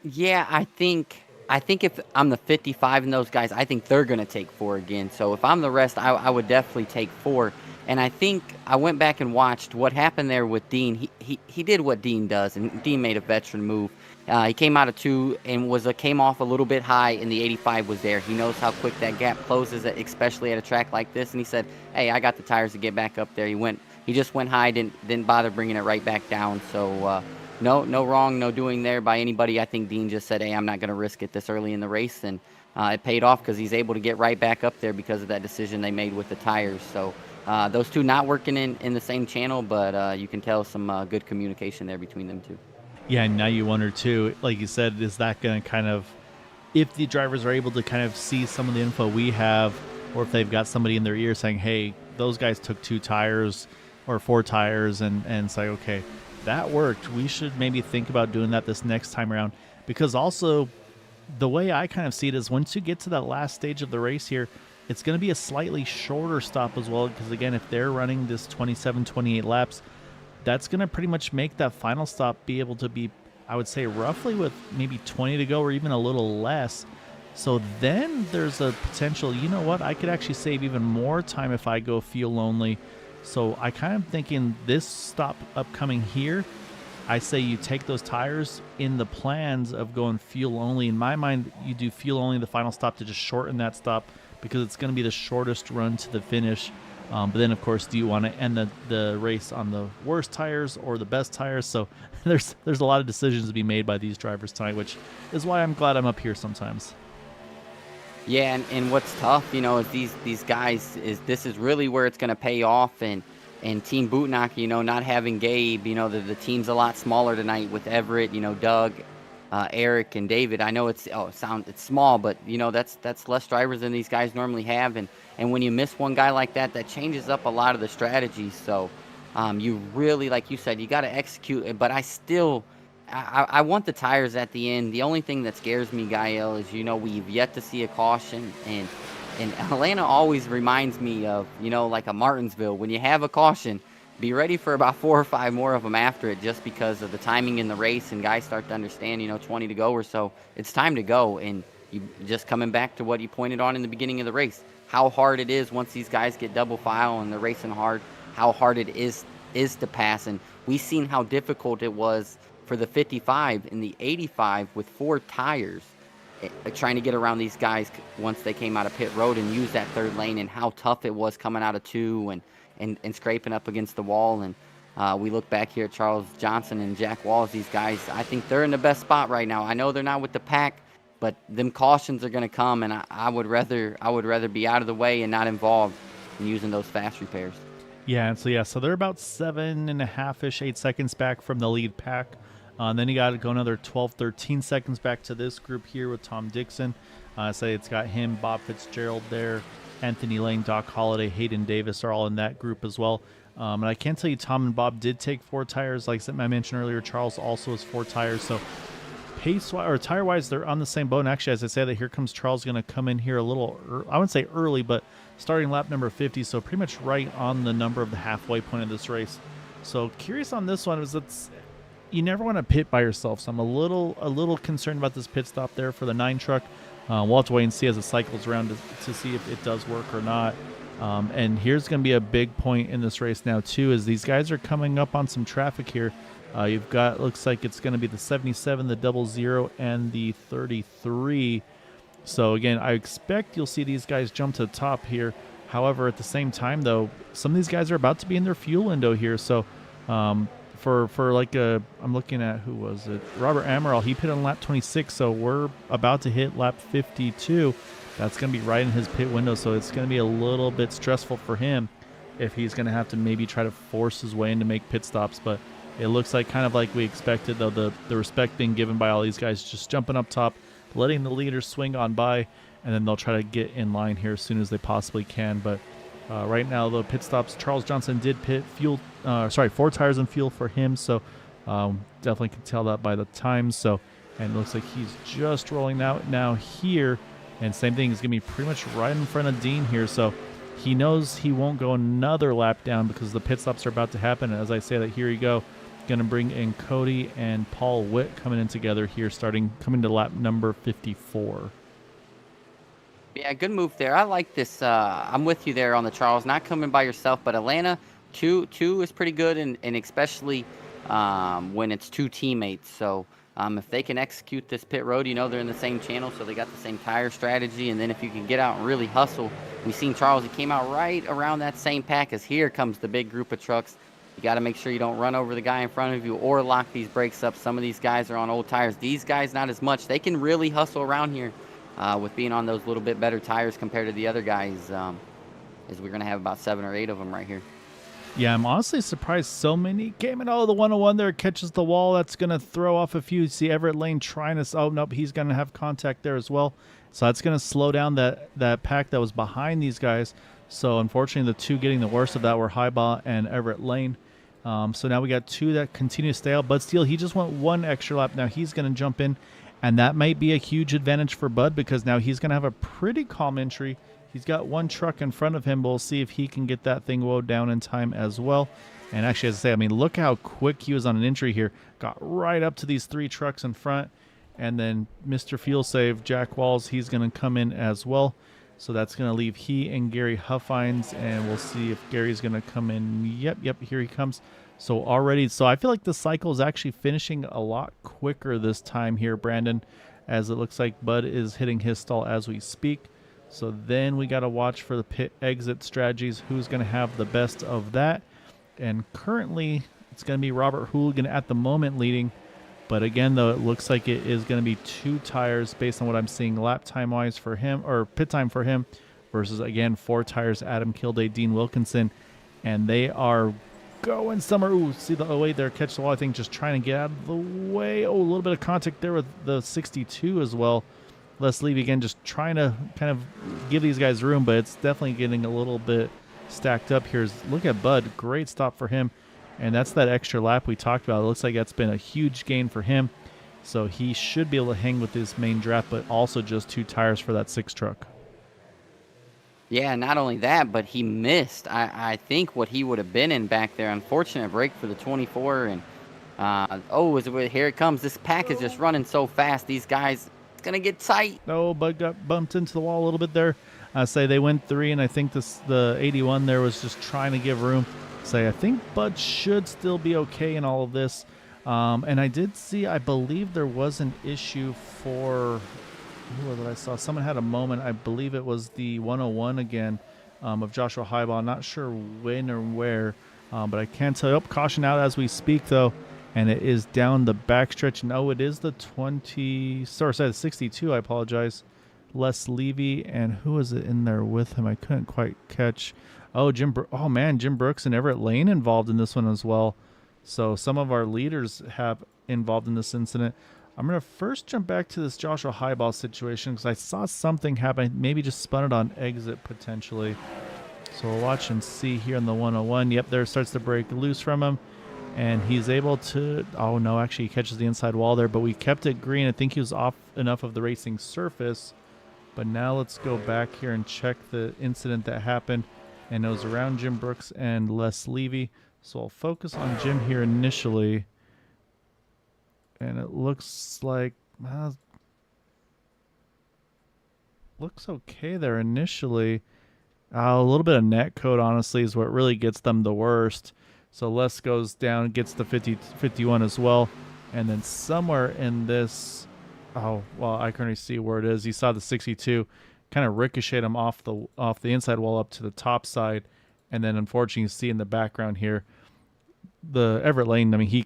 Yeah, I think if I'm the 55 and those guys, I think they're going to take 4 again. So if I'm the rest, I would definitely take 4. And I think I went back and watched what happened there with Dean. He did what Dean does, and Dean made a veteran move. He came out of 2 and came off a little bit high, and the 85 was there. He knows how quick that gap closes, especially at a track like this. And he said, hey, I got the tires to get back up there. He just went high, didn't bother bringing it right back down. So no wrong, no doing there by anybody. I think Dean just said, hey, I'm not going to risk it this early in the race. And it paid off because he's able to get right back up there because of that decision they made with the tires. So Those two not working in the same channel, but you can tell some good communication there between them two. Yeah, and now you wonder too, like you said, is that going to kind of, if the drivers are able to kind of see some of the info we have, or if they've got somebody in their ear saying, hey, those guys took 2 tires or 4 tires, and say, okay, that worked. We should maybe think about doing that this next time around. Because also, the way I kind of see it is once you get to that last stage of the race here, it's going to be a slightly shorter stop as well. Because again, if they're running this 27, 28 laps, that's going to pretty much make that final stop be able to be, I would say, roughly with maybe 20 to go or even a little less. So then there's a potential, you know what, I could actually save even more time if I go fuel only. So I kind of thinking this stop upcoming here, I say you take those tires in the plans of going fuel only. In my mind, you do fuel only the final stop to just shorten that stop because it's going to be the shortest run to the finish. But then, of course, do you want to end the race on the worst tires or the best tires? So there's a lot of decisions to be made by these drivers tonight, which is why I'm glad I'm up here sometimes. Yeah, and what's tough, is these guys this is really where it's going to pay off, and Team Bootnock, not having Gabe, the team's a lot smaller tonight with Everett, Doug, Eric, and David. I know it's small, but that's less drivers than these guys normally have, and when you miss one guy like that, that changes up a lot of the strategies. So you really, like you said, you got to execute it. But I want the tires at the end. The only thing that scares me, Gael, is we've yet to see a caution, and Atlanta always reminds me of like a Martinsville. When you have a caution, be ready for about 4 or 5 more of them after it, just because of the timing in the race, and guys start to understand 20 to go or so, it's time to go. And you just coming back to what you pointed on in the beginning of the race, how hard it is once these guys get double file and they're racing hard, how hard it is to pass. And we've seen how difficult it was for the 55 and the 85 with 4 tires, trying to get around these guys once they came out of pit road and use that third lane, and how tough it was coming out of 2 and scraping up against the wall. And we look back here at Charles Johnson and Jack Walls. These guys, I think they're in the best spot right now. I know they're not with the pack, but them cautions are going to come, and I would rather be out of the way and not involved in using those fast repairs. Yeah, so they're about 7.5-ish, 8 seconds back from the lead pack. And then you got to go another 12, 13 seconds back to this group here with Tom Dixon. Say it's got him, Bob Fitzgerald there, Anthony Lane, Doc Holliday, Hayden Davis are all in that group as well. And I can tell you Tom and Bob did take 4 tires. Like I mentioned earlier, Charles also has 4 tires. So pace-wise or tire-wise, they're on the same boat. And actually, as I say that, here comes Charles going to come in here a little, I wouldn't say early, but starting lap number 50. So pretty much right on the number of the halfway point of this race. So curious on this one is you never want to pit by yourself, so I'm a little concerned about this pit stop there for the 9 truck. We'll have to wait and see as it cycles around to see if it does work or not. And here's going to be a big point in this race now too, is these guys are coming up on some traffic here. You've got, looks like it's going to be the 77, the 00, and the 33. So again, I expect you'll see these guys jump to the top here. However, at the same time though, some of these guys are about to be in their fuel window here. So for like I'm looking at, who was it? Robert Amaral, he pitted on lap 26, so we're about to hit lap 52. That's going to be right in his pit window, so it's going to be a little bit stressful for him if he's going to have to maybe try to force his way in to make pit stops. But it looks like kind of like we expected, though, the respect being given by all these guys, just jumping up top, letting the leaders swing on by, and then they'll try to get in line here as soon as they possibly can. But right now, the pit stops, Charles Johnson did pit 4 tires and fuel for him, so definitely can tell that by the time. So, and it looks like he's just rolling out now here, and same thing, is going to be pretty much right in front of Dean here. So he knows he won't go another lap down because the pit stops are about to happen. And as I say that, here you go, going to bring in Cody and Paul Witt coming in together here, coming to lap number 54. Yeah, good move there. I like this. I'm with you there on the Charles. Not coming by yourself, but Atlanta, two is pretty good, and especially when it's 2 teammates. So if they can execute this pit road, they're in the same channel, so they got the same tire strategy. And then if you can get out and really hustle, we've seen Charles, he came out right around that same pack as here comes the big group of trucks. You got to make sure you don't run over the guy in front of you or lock these brakes up. Some of these guys are on old tires. These guys, not as much. They can really hustle around here with being on those little bit better tires compared to the other guys. is we're gonna have about 7 or 8 of them right here. Yeah, I'm honestly surprised so many came in. Oh, the 101 there catches the wall. That's going to throw off a few. See Everett Lane trying to... Oh, nope, he's going to have contact there as well. So that's going to slow down that pack that was behind these guys. So unfortunately, the two getting the worst of that were Highball and Everett Lane. So now we got two that continue to stay out. Bud Steele, he just went one extra lap. Now he's going to jump in, and that might be a huge advantage for Bud because now he's going to have a pretty calm entry. He's got one truck in front of him. We'll see if he can get that thing woed down in time as well. And actually, as I say, I mean, look how quick he was on an entry here. Got right up to these three trucks in front. And then Mr. Fuel Save, Jack Walls, he's going to come in as well. So that's going to leave he and Gary Huffines. And we'll see if Gary's going to come in. Yep, here he comes. So already, so I feel like the cycle is actually finishing a lot quicker this time here, Brandon, as it looks like Bud is hitting his stall as we speak. So then we got to watch for the pit exit strategies. Who's going to have the best of that? And currently, it's going to be Robert Hooligan at the moment leading. But again, though, it looks like it is going to be 2 tires based on what I'm seeing lap time-wise for him, or pit time for him, versus, again, 4 tires, Adam Kilday, Dean Wilkinson. And they are going somewhere. Ooh, see the 08 there, catch the wall, I think, just trying to get out of the way. Oh, a little bit of contact there with the 62 as well. Les Levy, again, just trying to kind of give these guys room, but it's definitely getting a little bit stacked up here. Look at Bud. Great stop for him. And that's that extra lap we talked about. It looks like that's been a huge gain for him. So he should be able to hang with his main draft, but also just 2 tires for that 6 truck. Yeah, not only that, but he missed. I think what he would have been in back there. Unfortunate break for the 24. And here it comes. This pack is just running so fast. These guys... gonna get tight. Oh, Bud got bumped into the wall a little bit there. Say they went 3, and I think the 81 there was just trying to give room. Say I think Bud should still be okay in all of this. And I did see, I believe there was an issue for, who was it I saw? Someone had a moment. I believe it was the 101 again of Joshua Highball. I'm not sure when or where, but I can tell you. Caution out as we speak, though. And it is down the backstretch. And oh, it is the 62. I apologize. Les Levy. And who is it in there with him? I couldn't quite catch. Oh, Jim Brooks and Everett Lane involved in this one as well. So some of our leaders have involved in this incident. I'm going to first jump back to this Joshua Highball situation because I saw something happen. Maybe just spun it on exit potentially. So we'll watch and see here on the 101. Yep, there starts to break loose from him. And he's able to, oh no, actually he catches the inside wall there, but we kept it green. I think he was off enough of the racing surface. But now let's go back here and check the incident that happened. And it was around Jim Brooks and Les Levy. So I'll focus on Jim here initially. And it looks like, looks okay there initially. A little bit of net code, honestly, is what really gets them the worst. So Les goes down, gets the 51 as well. And then somewhere in this, oh, well, I can already see where it is. You saw the 62 kind of ricochet him off the inside wall up to the top side. And then unfortunately, you see in the background here, the Everett Lane, I mean, he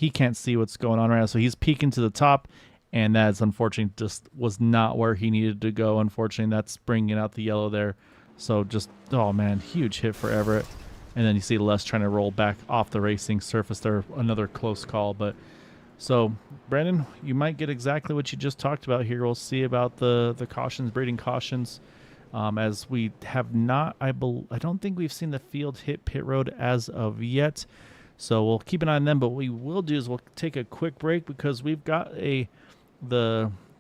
can't see what's going on right now. So he's peeking to the top. And that's unfortunately just was not where he needed to go. Unfortunately, that's bringing out the yellow there. So just, oh man, huge hit for Everett. And then you see Les trying to roll back off the racing surface there. Another close call. But so, Brandon, you might get exactly what you just talked about here. We'll see about the cautions, breeding cautions, as we have not, I don't think we've seen the field hit pit road as of yet. So we'll keep an eye on them. But what we will do is we'll take a quick break because we've got one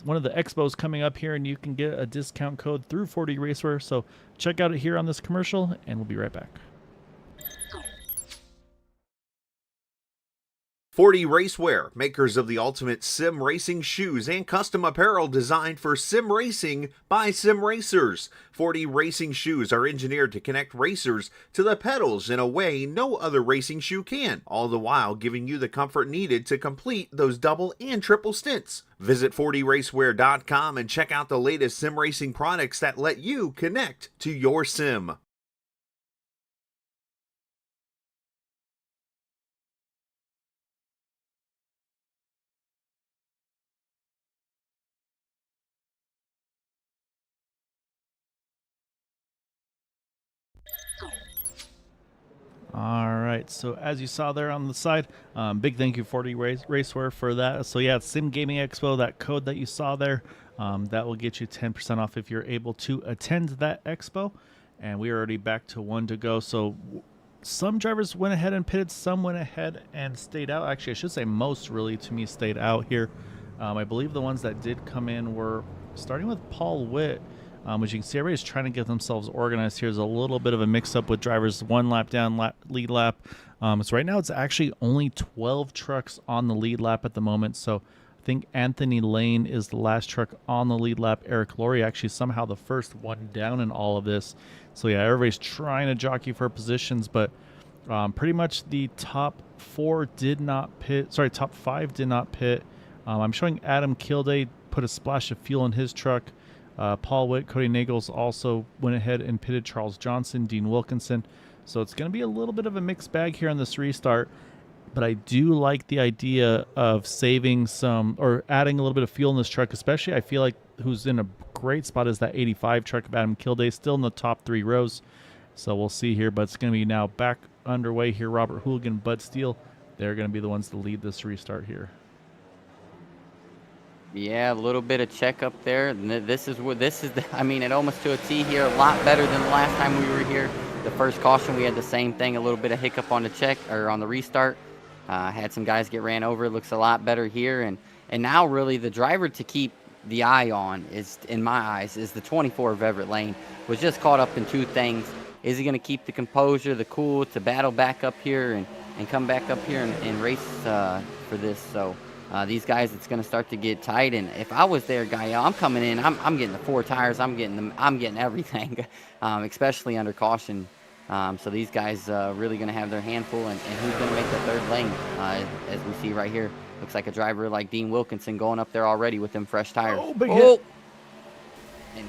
of the expos coming up here, and you can get a discount code through 40 Racewear. So check out it here on this commercial, and we'll be right back. 40 Racewear, makers of the ultimate sim racing shoes and custom apparel designed for sim racing by sim racers. 40 racing shoes are engineered to connect racers to the pedals in a way no other racing shoe can, all the while giving you the comfort needed to complete those double and triple stints. Visit 40racewear.com and check out the latest sim racing products that let you connect to your sim. All right, so as you saw there on the side, big thank you 40 Racewear for that. So yeah, Sim Gaming Expo, that code that you saw there, that will get you 10% off if you're able to attend that expo. And we are already back to 1 to go. So some drivers went ahead and pitted, some went ahead and stayed out. Actually, I should say most really to me stayed out here. I believe the ones that did come in were starting with Paul Witt. As you can see, everybody's trying to get themselves organized. Here's a little bit of a mix-up with drivers 1 lap down, lead lap. So right now it's actually only 12 trucks on the lead lap at the moment. So I think Anthony Lane is the last truck on the lead lap. Eric Laurie actually somehow the first one down in all of this. So yeah, everybody's trying to jockey for positions, but pretty much the top 4 did not pit. Sorry, top 5 did not pit. I'm showing Adam Kilday put a splash of fuel in his truck. Paul Witt, Cody Nagels also went ahead and pitted. Charles Johnson, Dean Wilkinson. So it's going to be a little bit of a mixed bag here on this restart. But I do like the idea of saving some or adding a little bit of fuel in this truck, especially I feel like who's in a great spot is that 85 truck of Adam Kilday, still in the top 3 rows. So we'll see here, but it's going to be now back underway here. Robert Hooligan, Bud Steele, they're going to be the ones to lead this restart here. Yeah, a little bit of check up there. This is I mean, it almost to a T here, a lot better than the last time we were here. The first caution, we had the same thing, a little bit of hiccup on the check or on the restart. Had some guys get ran over. It looks a lot better here. And now really the driver to keep the eye on is, in my eyes, is the 24 of Everett Lane. Was just caught up in 2 things. Is he going to keep the composure, the cool to battle back up here and come back up here and race for this? So these guys, it's going to start to get tight. And if I was there, Gaia, I'm coming in. I'm getting the 4 tires. I'm getting everything, especially under caution. So these guys really going to have their handful. And who's going to make the 3rd lane? As we see right here, looks like a driver like Dean Wilkinson going up there already with them fresh tires. Oh, big hit. And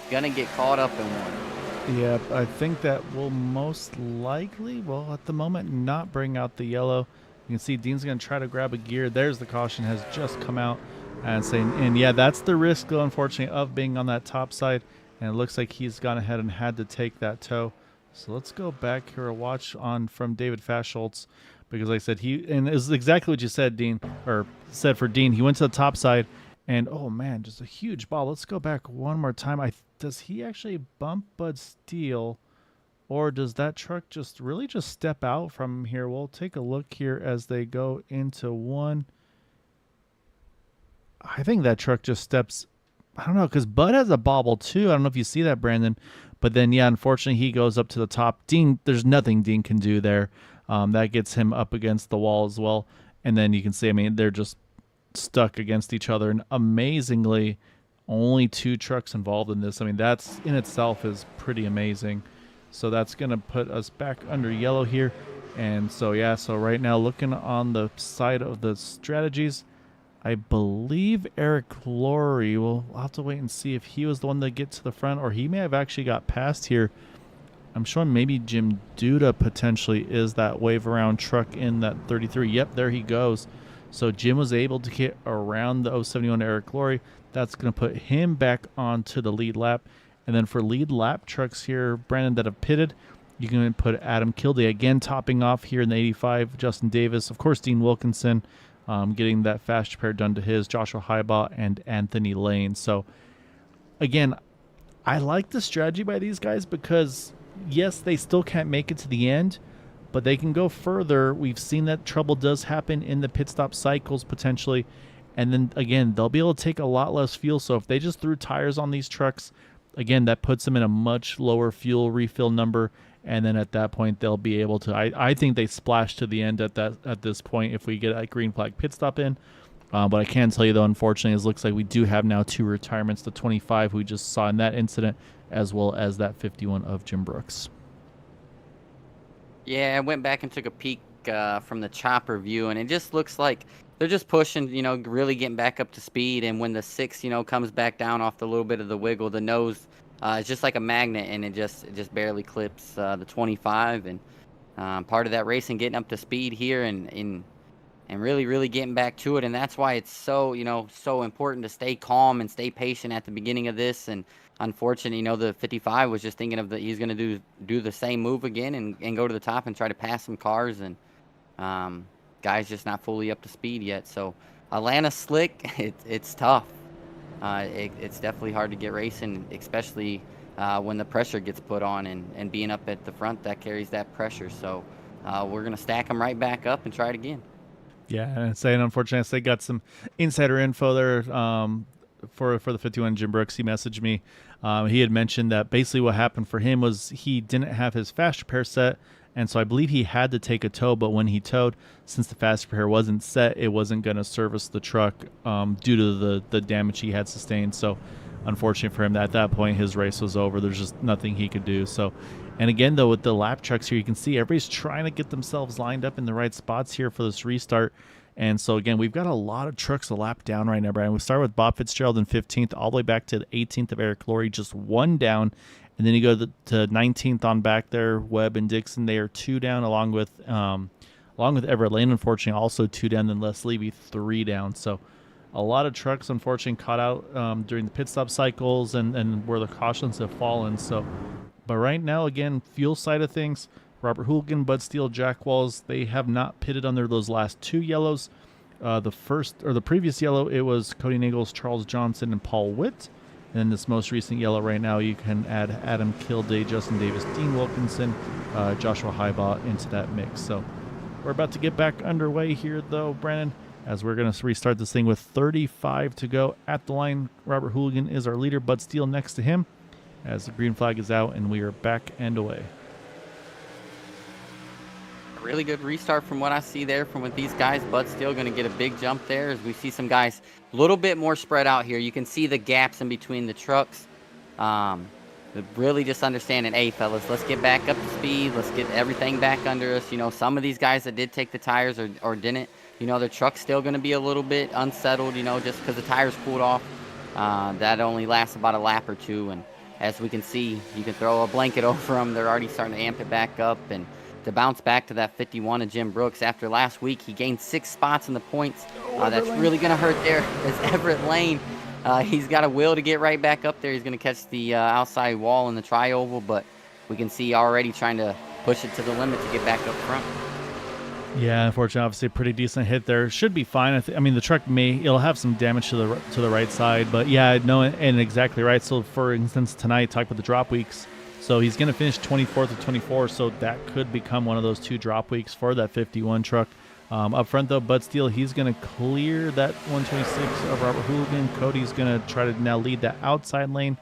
going to get caught up in one. Yeah, I think that will most likely, well, at the moment, not bring out the yellow. You can see Dean's going to try to grab a gear. There's the caution has just come out and saying, and yeah, that's the risk, though, unfortunately, of being on that top side. And it looks like he's gone ahead and had to take that tow. So let's go back here and watch on from David Faschholz, because like I said, and it was exactly what you said, Dean, or said for Dean. He went to the top side, and oh man, just a huge ball. Let's go back one more time. Does he actually bump Bud Steele? Or does that truck just really just step out from here? We'll take a look here as they go into 1. I think that truck just steps. I don't know, because Bud has a bobble too. I don't know if you see that, Brandon. But then, yeah, unfortunately, he goes up to the top. Dean, there's nothing Dean can do there. That gets him up against the wall as well. And then you can see, I mean, they're just stuck against each other. And amazingly, only 2 trucks involved in this. I mean, that's in itself is pretty amazing. So that's going to put us back under yellow here. And so, yeah, so right now looking on the side of the strategies, I believe Eric Laurie, we'll have to wait and see if he was the one that get to the front, or he may have actually got past here. I'm showing maybe Jim Duda potentially is that wave around truck in that 33. Yep, there he goes. So Jim was able to get around the 071 Eric Laurie. That's going to put him back onto the lead lap. And then for lead lap trucks here, Brandon, that have pitted, you can put Adam Kilday again topping off here in the 85. Justin Davis, of course, Dean Wilkinson, getting that fast repair done to his, Joshua Highbaugh, and Anthony Lane. So, again, I like the strategy by these guys because, yes, they still can't make it to the end, but they can go further. We've seen that trouble does happen in the pit stop cycles potentially. And then, again, they'll be able to take a lot less fuel. So if they just threw tires on these trucks, again, that puts them in a much lower fuel refill number, and then at that point they'll be able to. I think they splash to the end at this point if we get a green flag pit stop in. But I can tell you though, unfortunately, it looks like we do have now 2 retirements. The 25 we just saw in that incident, as well as that 51 of Jim Brooks. Yeah, I went back and took a peek from the chopper view, and it just looks like they're just pushing, really getting back up to speed. And when the 6, comes back down off the little bit of the wiggle, the nose is just like a magnet, and it just barely clips the 25. And part of that racing, getting up to speed here and really getting back to it. And that's why it's so, so important to stay calm and stay patient at the beginning of this. And unfortunate. The 55 was just thinking he's going to do the same move again and go to the top and try to pass some cars, and guys just not fully up to speed yet. So Atlanta slick, it's tough. It's definitely hard to get racing, especially when the pressure gets put on, and being up at the front, that carries that pressure. So we're going to stack them right back up and try it again. Yeah, and unfortunately, they got some insider info there for the 51. Jim Brooks, he messaged me. He had mentioned that basically what happened for him was he didn't have his fast repair set, and so I believe he had to take a tow, but when he towed, since the fast repair wasn't set, it wasn't going to service the truck due to the damage he had sustained. So unfortunately for him, at that point, his race was over. There's just nothing he could do. So, and again, though, with the lap trucks here, you can see everybody's trying to get themselves lined up in the right spots here for this restart. And so, again, we've got a lot of trucks a lap down right now, Brian. We start with Bob Fitzgerald in 15th, all the way back to the 18th of Eric Laurie, just one down. And then you go to 19th on back there. Webb and Dixon, they are two down, along with Everett Lane, unfortunately, also two down. Then Les Levy, three down. So a lot of trucks, unfortunately, caught out during the pit stop cycles and where the cautions have fallen. So, but right now, again, fuel side of things, Robert Hooligan, Bud Steele, Jack Walls, they have not pitted under those last two yellows. The previous yellow, it was Cody Nichols, Charles Johnson, and Paul Witt. And then this most recent yellow right now, you can add Adam Kilday, Justin Davis, Dean Wilkinson, Joshua Highbaugh into that mix. So we're about to get back underway here, though, Brandon, as we're going to restart this thing with 35 to go at the line. Robert Hooligan is our leader. Bud Steele next to him as the green flag is out, and we are back and away. Really good restart from what I see there from with these guys. Bud's still going to get a big jump there as we see some guys a little bit more spread out here. You can see the gaps in between the trucks. Really just understanding, hey, fellas, let's get back up to speed. Let's get everything back under us. Some of these guys that did take the tires or didn't, their truck's still going to be a little bit unsettled, just because the tires cooled off. That only lasts about a lap or two. And as we can see, you can throw a blanket over them. They're already starting to amp it back up. And to bounce back to that 51 of Jim Brooks after last week, he gained 6 spots in the points. That's really going to hurt there as Everett Lane. He's got a will to get right back up there. He's going to catch the outside wall in the tri-oval, but we can see already trying to push it to the limit to get back up front. Yeah, unfortunately, obviously a pretty decent hit there. Should be fine. I mean, the truck it'll have some damage to the right side, but yeah, no, and exactly right. So for instance, tonight, talk about the drop weeks. So he's going to finish 24th of 24, so that could become one of those 2 drop weeks for that 51 truck. Up front, though, Bud Steele, he's going to clear that 126 of Robert Hooligan. Cody's going to try to now lead that outside lane.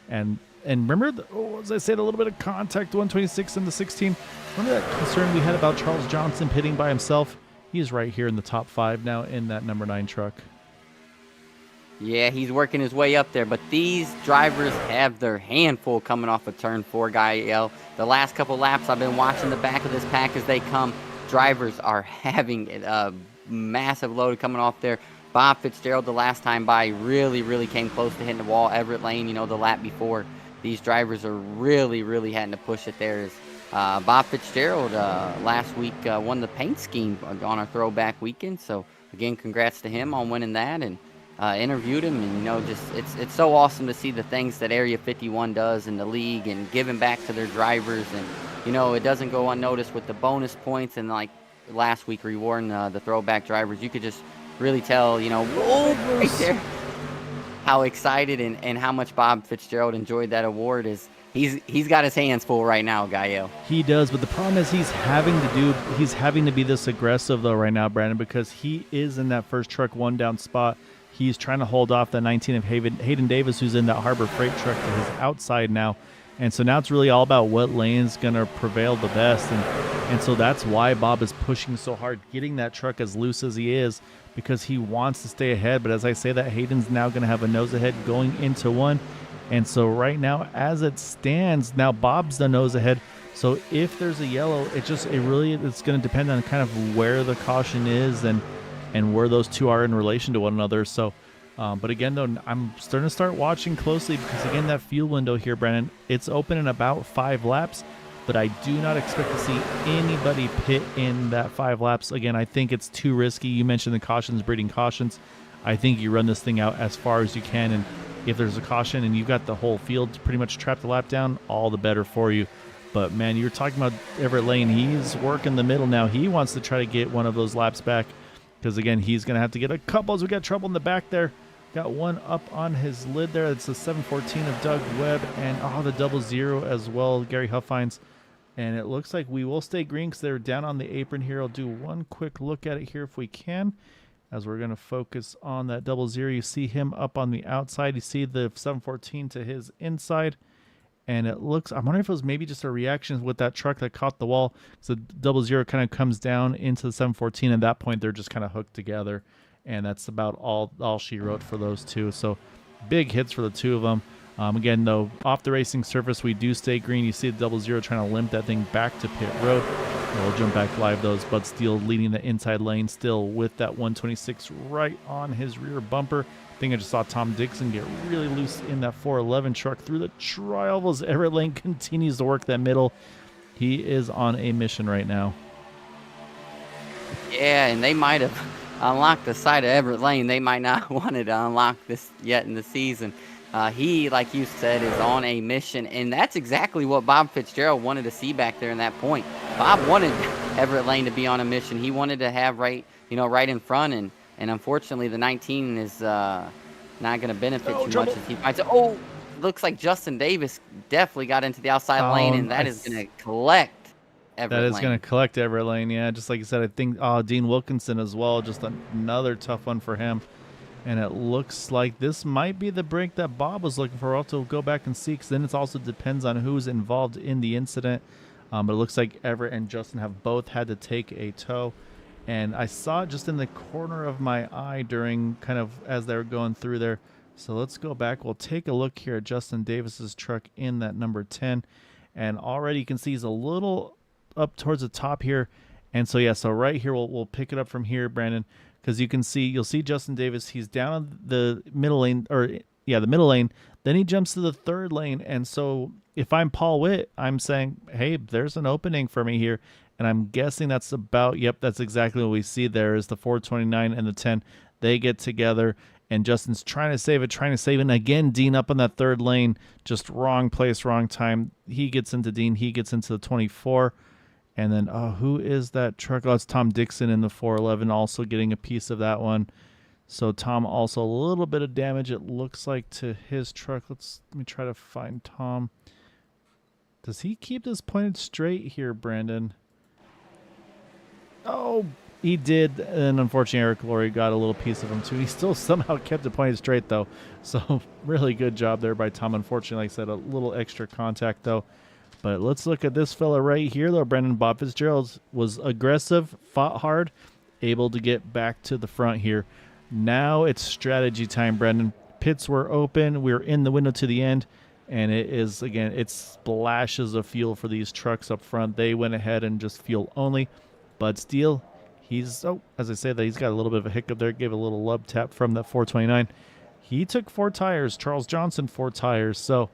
And remember, as I said, a little bit of contact, 126 and the 16. Remember that concern we had about Charles Johnson pitting by himself? He's right here in the top 5 now in that number 9 truck. Yeah, he's working his way up there, but these drivers have their handful coming off of turn 4, Gael. The last couple laps, I've been watching the back of this pack as they come. Drivers are having a massive load coming off there. Bob Fitzgerald, the last time by, really came close to hitting the wall. Everett Lane, the lap before. These drivers are really having to push it there. Bob Fitzgerald last week won the paint scheme on our throwback weekend. So, again, congrats to him on winning that. And interviewed him, and just it's so awesome to see the things that Area 51 does in the league and giving back to their drivers, and it doesn't go unnoticed with the bonus points, and like last week rewarding the throwback drivers. You could just really tell right there how excited and how much Bob Fitzgerald enjoyed that award. Is he's got his hands full right now, Gael. He does, but the problem is he's having to be this aggressive though right now, Brandon, because he is in that first truck 1 down spot. He's trying to hold off the 19 of Hayden Davis, who's in that Harbor Freight truck to his outside now. And so now it's really all about what lane's going to prevail the best. And so that's why Bob is pushing so hard, getting that truck as loose as he is, because he wants to stay ahead. But as I say that, Hayden's now going to have a nose ahead going into 1. And so right now, as it stands, now Bob's the nose ahead. So if there's a yellow, it's going to depend on kind of where the caution is and where those two are in relation to one another. So, but again, though, I'm starting to start watching closely because, again, that fuel window here, Brandon, it's open in about 5 laps, but I do not expect to see anybody pit in that 5 laps. Again, I think it's too risky. You mentioned the cautions breeding cautions. I think you run this thing out as far as you can, if there's a caution and you've got the whole field to pretty much trap the lap down, all the better for you. But, man, you're talking about Everett Lane. He's working the middle now. He wants to try to get one of those laps back because, again, he's going to have to get a couple as we got trouble in the back there. Got one up on his lid there. It's the 714 of Doug Webb and, the 00 as well, Gary Huffines. And it looks like we will stay green because they're down on the apron here. I'll do one quick look at it here if we can, as we're going to focus on that 00. You see him up on the outside. You see the 714 to his inside. And it looks, I'm wondering if it was maybe just a reaction with that truck that caught the wall. So the 00 kind of comes down into the 714. At that point, they're just kind of hooked together. And that's about all she wrote for those two. So big hits for the two of them. Again, though, off the racing surface, we do stay green. You see the 00 trying to limp that thing back to pit road. And we'll jump back live, though. Bud Steele leading the inside lane still with that 126 right on his rear bumper. I think I just saw Tom Dixon get really loose in that 411 truck through the tri-ovals. Everett Lane continues to work that middle. He is on a mission right now. Yeah, and they might have unlocked the side of Everett Lane. They might not wanted to unlock this yet in the season. He, like you said, is on a mission, and that's exactly what Bob Fitzgerald wanted to see back there in that point. Bob wanted Everett Lane to be on a mission. He wanted to have right in front, and unfortunately the 19 is not going to benefit too much as he finds it. Oh, looks like Justin Davis definitely got into the outside lane, and that is going to collect Everett Lane. That is going to collect Everett Lane, yeah. Just like you said, I think Dean Wilkinson as well, just another tough one for him. And it looks like this might be the break that Bob was looking for. I'll have to go back and see, because then it also depends on who's involved in the incident. But it looks like Everett and Justin have both had to take a tow. And I saw it just in the corner of my eye during kind of as they were going through there. So let's go back. We'll take a look here at Justin Davis's truck in that number 10. And already you can see he's a little up towards the top here. And so, yeah, so right here, we'll pick it up from here, Brandon. Because you'll see Justin Davis. He's down on the middle lane, the middle lane. Then he jumps to the third lane. And so if I'm Paul Witt, I'm saying, hey, there's an opening for me here. And I'm guessing that's exactly what we see there is the 429 and the 10. They get together, and Justin's trying to save it. And again, Dean up on that third lane, just wrong place, wrong time. He gets into Dean. He gets into the 24. And then, who is that truck? Oh, it's Tom Dixon in the 411, also getting a piece of that one. So Tom also a little bit of damage, it looks like, to his truck. Let me try to find Tom. Does he keep this pointed straight here, Brandon? Oh, he did. And unfortunately, Eric Laurie got a little piece of him, too. He still somehow kept it pointed straight, though. So really good job there by Tom. Unfortunately, like I said, a little extra contact, though. But let's look at this fella right here, though. Brendan Bob Fitzgerald was aggressive, fought hard, able to get back to the front here. Now it's strategy time, Brendan. Pits were open. We're in the window to the end. And it is, again, it splashes of fuel for these trucks up front. They went ahead and just fuel only. Bud Steele, as I say that, he's got a little bit of a hiccup there. Gave a little lub tap from that 429. He took 4 tires. Charles Johnson, 4 tires. So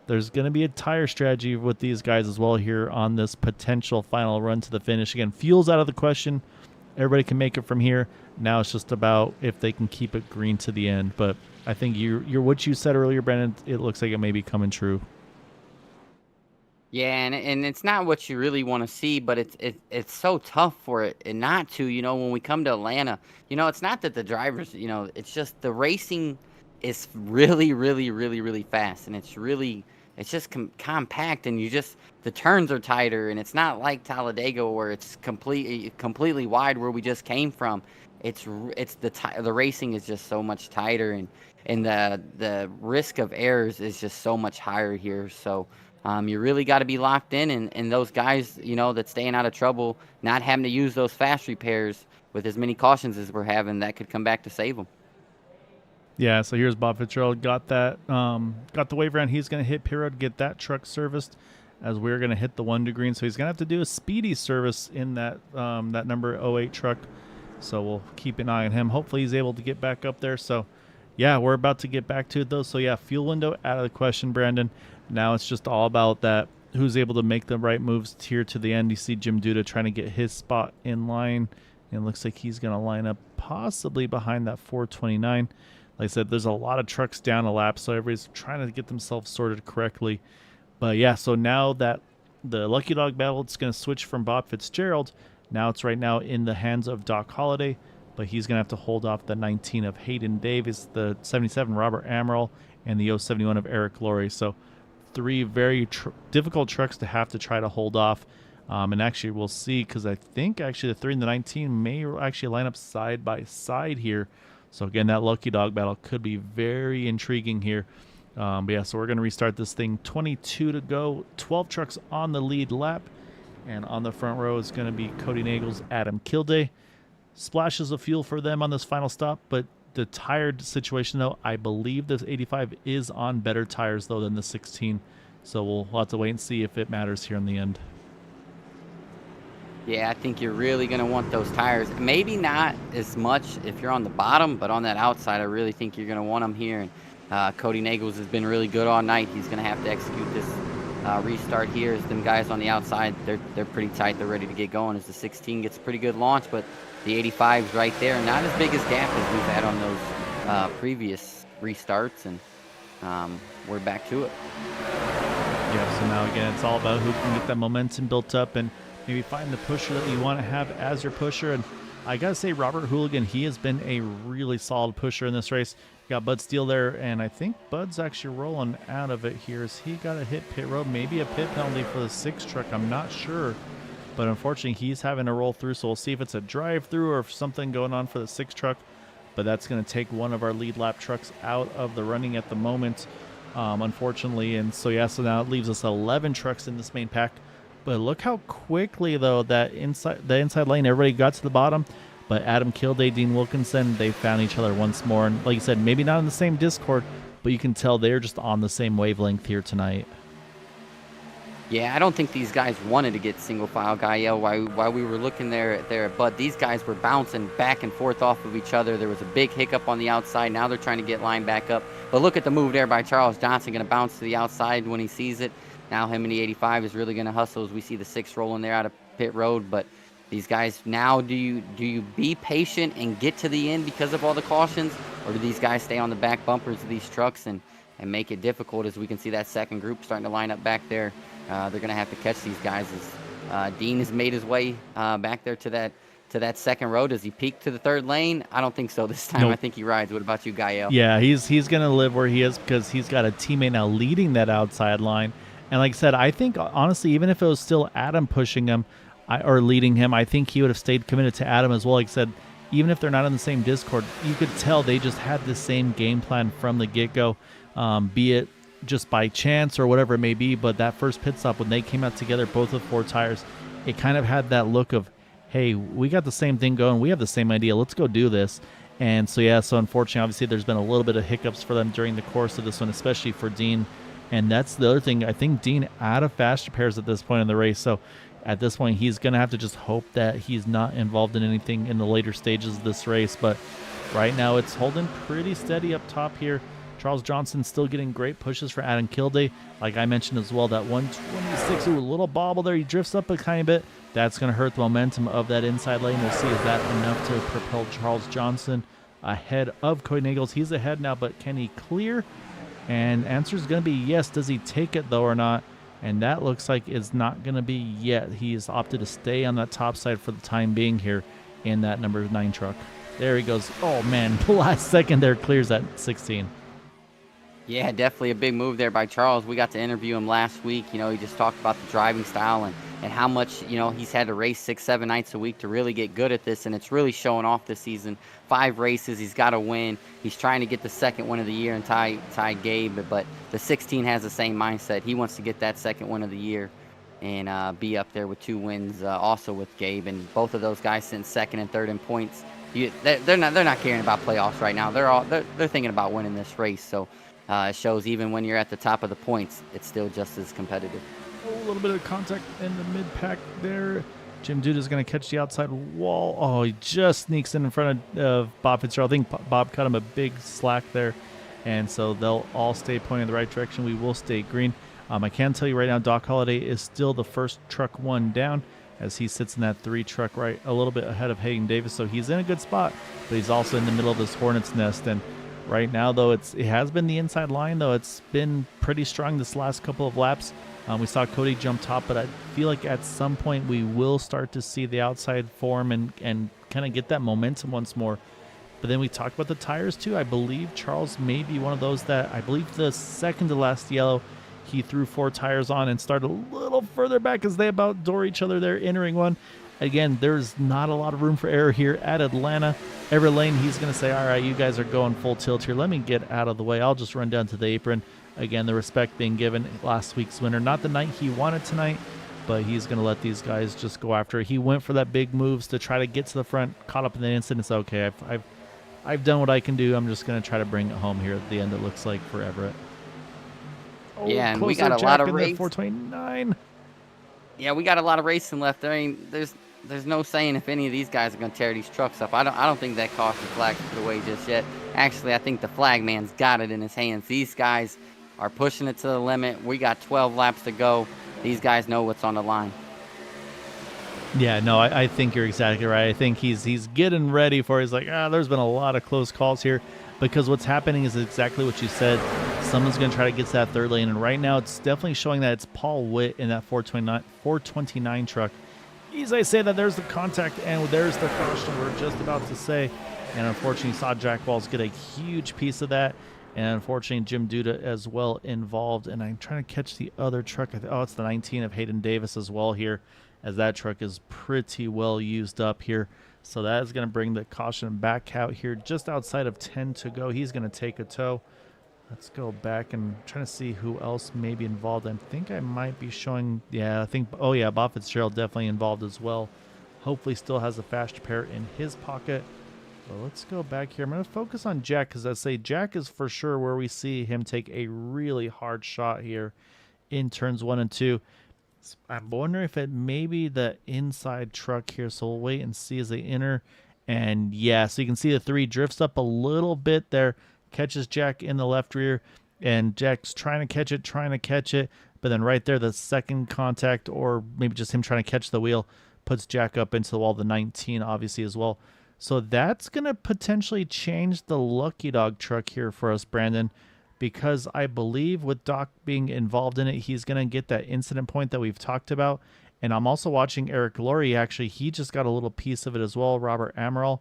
there's going to be a tire strategy with these guys as well here on this potential final run to the finish. Again, fuel's out of the question. Everybody can make it from here. Now it's just about if they can keep it green to the end. But I think you're what you said earlier, Brandon, it looks like it may be coming true. Yeah, and it's not what you really want to see, but it's so tough for it and not to, when we come to Atlanta. It's not that the drivers, it's just the racing is really, really, really, really fast, and it's just compact, and the turns are tighter, and it's not like Talladega where it's completely wide where we just came from. The racing is just so much tighter, and the risk of errors is just so much higher here. So you really got to be locked in, and those guys, that staying out of trouble, not having to use those fast repairs with as many cautions as we're having, that could come back to save them. Yeah, so here's Bob Fitzgerald, got the wave around. He's going to hit pit road, get that truck serviced, as we're going to hit the 1 to green. So he's going to have to do a speedy service in that number 08 truck. So we'll keep an eye on him. Hopefully he's able to get back up there. So, yeah, we're about to get back to it, though. So, yeah, fuel window out of the question, Brandon. Now it's just all about that, who's able to make the right moves here to the end. You see Jim Duda trying to get his spot in line. And it looks like he's going to line up possibly behind that 429. Like I said, there's a lot of trucks down a lap, so everybody's trying to get themselves sorted correctly. But yeah, so now that the Lucky Dog battle, it's going to switch from Bob Fitzgerald. Now it's right now in the hands of Doc Holliday, but he's going to have to hold off the 19 of Hayden Davis, the 77 Robert Amaral, and the 071 of Eric Laurie. So 3 very difficult trucks to have to try to hold off. And actually, we'll see, because I think actually the 3 and the 19 may actually line up side by side here. So again, that Lucky Dog battle could be very intriguing here. But yeah, so we're going to restart this thing. 22 to go, 12 trucks on the lead lap. And on the front row is going to be Cody Nagel's Adam Kilday. Splashes of fuel for them on this final stop, but the tire situation, though, I believe this 85 is on better tires, though, than the 16. So we'll have to wait and see if it matters here in the end. Yeah, I think you're really going to want those tires. Maybe not as much if you're on the bottom, but on that outside, I really think you're going to want them here. And Cody Nagels has been really good all night. He's going to have to execute this restart here. As them guys on the outside, they're pretty tight. They're ready to get going as the 16 gets a pretty good launch, but the 85's right there. Not as big as gap as we've had on those previous restarts, and we're back to it. Yeah, so now again, it's all about who can get that momentum built up and maybe find the pusher that you want to have as your pusher. And I got to say, Robert Hooligan, he has been a really solid pusher in this race. You got Bud Steele there, and I think Bud's actually rolling out of it here. As he got to hit pit road, maybe a pit penalty for the 6 truck, I'm not sure. But unfortunately, he's having to roll through, so we'll see if it's a drive-through or if something going on for the 6 truck. But that's going to take one of our lead lap trucks out of the running at the moment, unfortunately. And so, yeah, so now it leaves us 11 trucks in this main pack. But look how quickly, though, the inside lane, everybody got to the bottom. But Adam Kilday, Dean Wilkinson, they found each other once more. And like you said, maybe not in the same Discord, but you can tell they're just on the same wavelength here tonight. Yeah, I don't think these guys wanted to get single file Gael while we were looking there, but these guys were bouncing back and forth off of each other. There was a big hiccup on the outside. Now they're trying to get lined back up. But look at the move there by Charles Johnson, going to bounce to the outside when he sees it. Now him and the 85 is really going to hustle as we see the 6 rolling there out of pit road. But these guys, now do you be patient and get to the end because of all the cautions, or do these guys stay on the back bumpers of these trucks and make it difficult, as we can see that second group starting to line up back there? They're going to have to catch these guys as Dean has made his way back there to that second row. Does he peek to the third lane? I don't think so this time. Nope. I think he rides. What about you, Gael? Yeah, he's going to live where he is because he's got a teammate now leading that outside line. And like I said, I think, honestly, even if it was still Adam pushing him or leading him, I think he would have stayed committed to Adam as well. Like I said, even if they're not in the same Discord, you could tell they just had the same game plan from the get-go, be it just by chance or whatever it may be. But that first pit stop, when they came out together, both with 4 tires, it kind of had that look of, hey, we got the same thing going. We have the same idea. Let's go do this. And so, yeah, so unfortunately, obviously, there's been a little bit of hiccups for them during the course of this one, especially for Dean. And that's the other thing. I think Dean out of faster pairs at this point in the race. So at this point, he's going to have to just hope that he's not involved in anything in the later stages of this race. But right now, it's holding pretty steady up top here. Charles Johnson still getting great pushes for Adam Kilday. Like I mentioned as well, that 126, ooh, a little bobble there. He drifts up a tiny bit. That's going to hurt the momentum of that inside lane. We'll see if that enough to propel Charles Johnson ahead of Cody Nagels. He's ahead now, but can he clear? And answer is going to be yes. Does he take it, though, or not? And that looks like it's not going to be yet. He's opted to stay on that top side for the time being here in that number 9 truck. There he goes. Oh, man, the last second there clears that 16. Yeah, definitely a big move there by Charles. We got to interview him last week. You know, he just talked about the driving style and how much, you know, he's had to race 6-7 nights a week to really get good at this, and it's really showing off this season. 5 races, he's got to win. He's trying to get the second win of the year and tie Gabe, but the 16 has the same mindset. He wants to get that second win of the year and be up there with 2 wins also with Gabe, and both of those guys sitting second and third in points. They're not caring about playoffs right now. They're thinking about winning this race. So it shows even when you're at the top of the points, it's still just as competitive. A little bit of contact in the mid-pack there. Jim Duda is going to catch the outside wall. Oh, he just sneaks in front of Bob Fitzgerald. I think Bob cut him a big slack there. And so they'll all stay pointing in the right direction. We will stay green. I can tell you right now, Doc Holliday is still the first truck one down as he sits in that 3 truck right a little bit ahead of Hayden Davis. So he's in a good spot, but he's also in the middle of this hornet's nest. And Right now, though, it has been the inside line, though. It's been pretty strong this last couple of laps. We saw Cody jump top, but I feel like at some point we will start to see the outside form and kind of get that momentum once more. But then we talked about the tires, too. I believe Charles may be one of those that, I believe the second to last yellow, he threw 4 tires on and started a little further back as they about door each other there, entering one. Again, there's not a lot of room for error here at Atlanta. Every lane, he's going to say, all right, you guys are going full tilt here. Let me get out of the way. I'll just run down to the apron. Again, the respect being given last week's winner. Not the night he wanted tonight, but he's going to let these guys just go after it. He went for that big moves to try to get to the front, caught up in the incident. It's okay. I've done what I can do. I'm just going to try to bring it home here at the end, it looks like, for Everett. Oh, yeah, and we got a lot of race. 429. Yeah, we got a lot of racing left. There's no saying if any of these guys are going to tear these trucks up. I don't think that caution flag's put away just yet. Actually, I think the flag man's got it in his hands. These guys are pushing it to the limit. We got 12 laps to go. These guys know what's on the line. Yeah, no, I think you're exactly right. I think he's getting ready for it. He's like, there's been a lot of close calls here, because what's happening is exactly what you said. Someone's going to try to get to that third lane, and right now it's definitely showing that it's Paul Witt in that 429 truck. As I say that, there's the contact, and there's the caution we're just about to say. And unfortunately, saw Jack Walls get a huge piece of that. And unfortunately, Jim Duda as well involved. And I'm trying to catch the other truck. It's the 19 of Hayden Davis as well here, as that truck is pretty well used up here. So that is going to bring the caution back out here just outside of 10 to go. He's going to take a tow. Let's go back and trying to see who else may be involved. I think I might be showing, Bob Fitzgerald definitely involved as well. Hopefully still has a fast pair in his pocket. But let's go back here. I'm going to focus on Jack, because I say Jack is for sure where we see him take a really hard shot here in turns 1 and 2. I'm wondering if it may be the inside truck here, so we'll wait and see as they enter. And yeah, so you can see the 3 drifts up a little bit there. Catches Jack in the left rear, and Jack's trying to catch it, but then right there, the second contact, or maybe just him trying to catch the wheel, puts Jack up into the wall, the 19 obviously as well. So that's going to potentially change the Lucky Dog truck here for us, Brandon, because I believe with Doc being involved in it, he's going to get that incident point that we've talked about. And I'm also watching Eric Laurie, actually, he just got a little piece of it as well, Robert Amaral.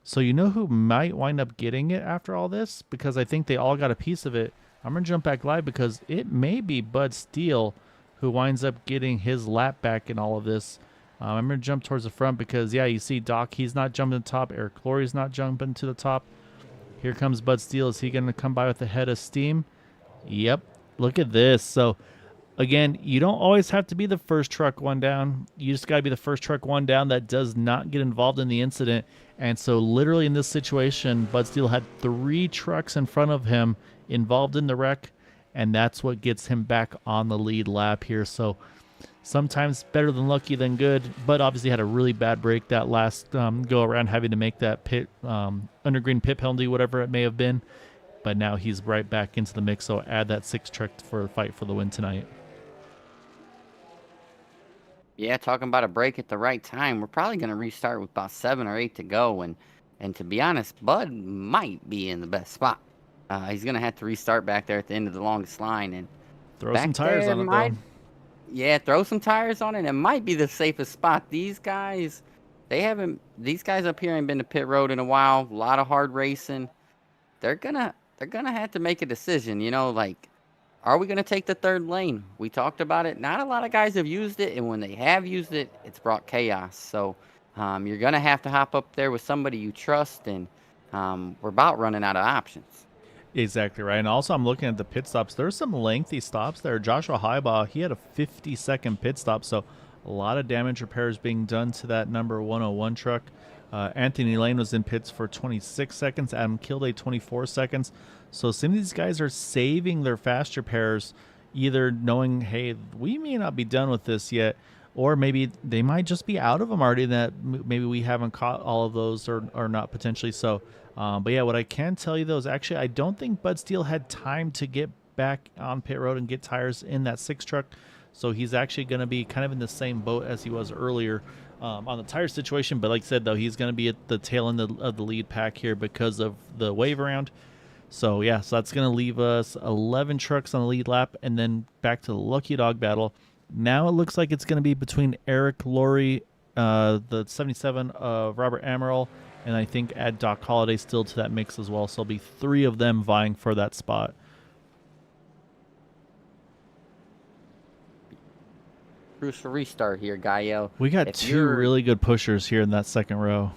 So you know who might wind up getting it after all this? Because I think they all got a piece of it. I'm going to jump back live, because it may be Bud Steele who winds up getting his lap back in all of this. I'm going to jump towards the front because, yeah, you see Doc, he's not jumping to the top. Eric Laurie's not jumping to the top. Here comes Bud Steele. Is he going to come by with a head of steam? Yep. Look at this. So, again, you don't always have to be the first truck one down. You just got to be the first truck one down that does not get involved in the incident. And so literally in this situation, Bud Steele had 3 trucks in front of him involved in the wreck, and that's what gets him back on the lead lap here. So sometimes better than lucky than good, but obviously had a really bad break that last go around, having to make that pit under green pit penalty, whatever it may have been. But now he's right back into the mix, so add that 6 truck for a fight for the win tonight. Yeah, talking about a break at the right time. We're probably going to restart with about 7 or 8 to go. And to be honest, Bud might be in the best spot. He's going to have to restart back there at the end of the longest line. And throw some tires on it, though. Yeah, throw some tires on it. It might be the safest spot. These guys up here ain't been to pit road in a while. A lot of hard racing. They're gonna have to make a decision, like, are we going to take the third lane? We talked about it. Not a lot of guys have used it, and when they have used it, it's brought chaos. So you're going to have to hop up there with somebody you trust, and we're about running out of options. Exactly right. And also I'm looking at the pit stops. There's some lengthy stops there. Joshua Highbaugh, he had a 50-second pit stop, so a lot of damage repairs being done to that number 101 truck. Anthony Lane was in pits for 26 seconds. Adam Kilday, 24 seconds. So some of these guys are saving their fast repairs, either knowing, hey, we may not be done with this yet, or maybe they might just be out of them already, that maybe we haven't caught all of those or not potentially. So, but yeah, what I can tell you, though, is actually I don't think Bud Steele had time to get back on pit road and get tires in that 6 truck. So he's actually going to be kind of in the same boat as he was earlier on the tire situation. But like I said, though, he's going to be at the tail end of the lead pack here because of the wave around. So yeah, so that's going to leave us 11 trucks on the lead lap, and then back to the lucky dog battle. Now it looks like it's going to be between Eric Laurie, the 77 of Robert Amaral, and I think add Doc Holliday still to that mix as well. So it'll be 3 of them vying for that spot. Crucial restart here, Gaio. We got 2 really good pushers here in that second row.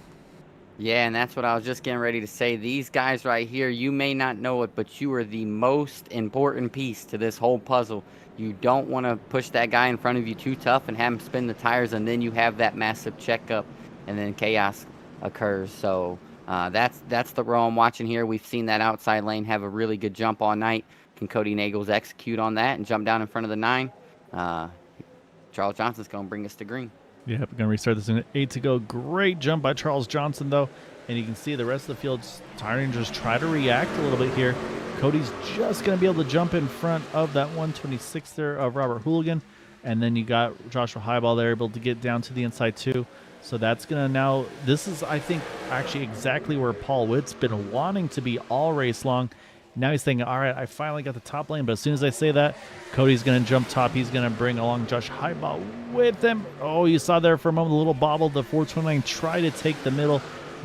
Yeah, and that's what I was just getting ready to say. These guys right here, you may not know it, but you are the most important piece to this whole puzzle. You don't want to push that guy in front of you too tough and have him spin the tires, and then you have that massive checkup, and then chaos occurs. So that's the row I'm watching here. We've seen that outside lane have a really good jump all night. Can Cody Nagels execute on that and jump down in front of the 9? Charles Johnson's going to bring us to green. Yeah, we're going to restart this in 8 to go. Great jump by Charles Johnson, though. And you can see the rest of the field starting to just try to react a little bit here. Cody's just going to be able to jump in front of that 126 there of Robert Hooligan. And then you got Joshua Highball there able to get down to the inside, too. So that's going to now, this is, I think, actually exactly where Paul Witt's been wanting to be all race long. Now he's thinking, all right, I finally got the top lane. But as soon as I say that, Cody's going to jump top. He's going to bring along Josh Highball with him. Oh, you saw there for a moment, the little bobble. The 429 tried to take the middle.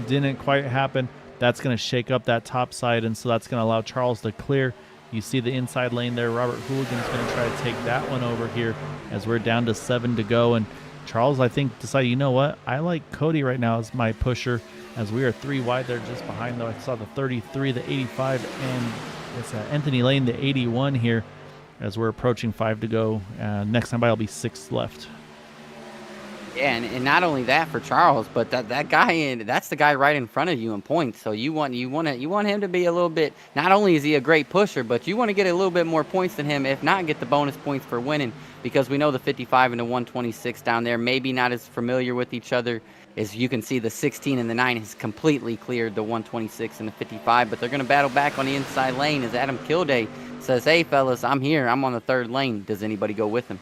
Didn't quite happen. That's going to shake up that top side, and so that's going to allow Charles to clear. You see the inside lane there. Robert Hooligan's going to try to take that one over here as we're down to 7 to go. And Charles, I think, decided, you know what? I like Cody right now as my pusher, as we are 3 wide there just behind, though. I saw the 33, the 85, and it's Anthony Lane, the 81 here, as we're approaching 5 to go. Next time by, I'll be 6 left. Yeah, and not only that for Charles, but that guy, that's the guy right in front of you in points. So you want him to be a little bit. Not only is he a great pusher, but you want to get a little bit more points than him. If not, get the bonus points for winning, because we know the 55 and the 126 down there maybe not as familiar with each other. As you can see, the 16 and the 9 has completely cleared the 126 and the 55, but they're going to battle back on the inside lane as Adam Kilday says, "Hey fellas, I'm here. I'm on the 3rd lane. Does anybody go with him?"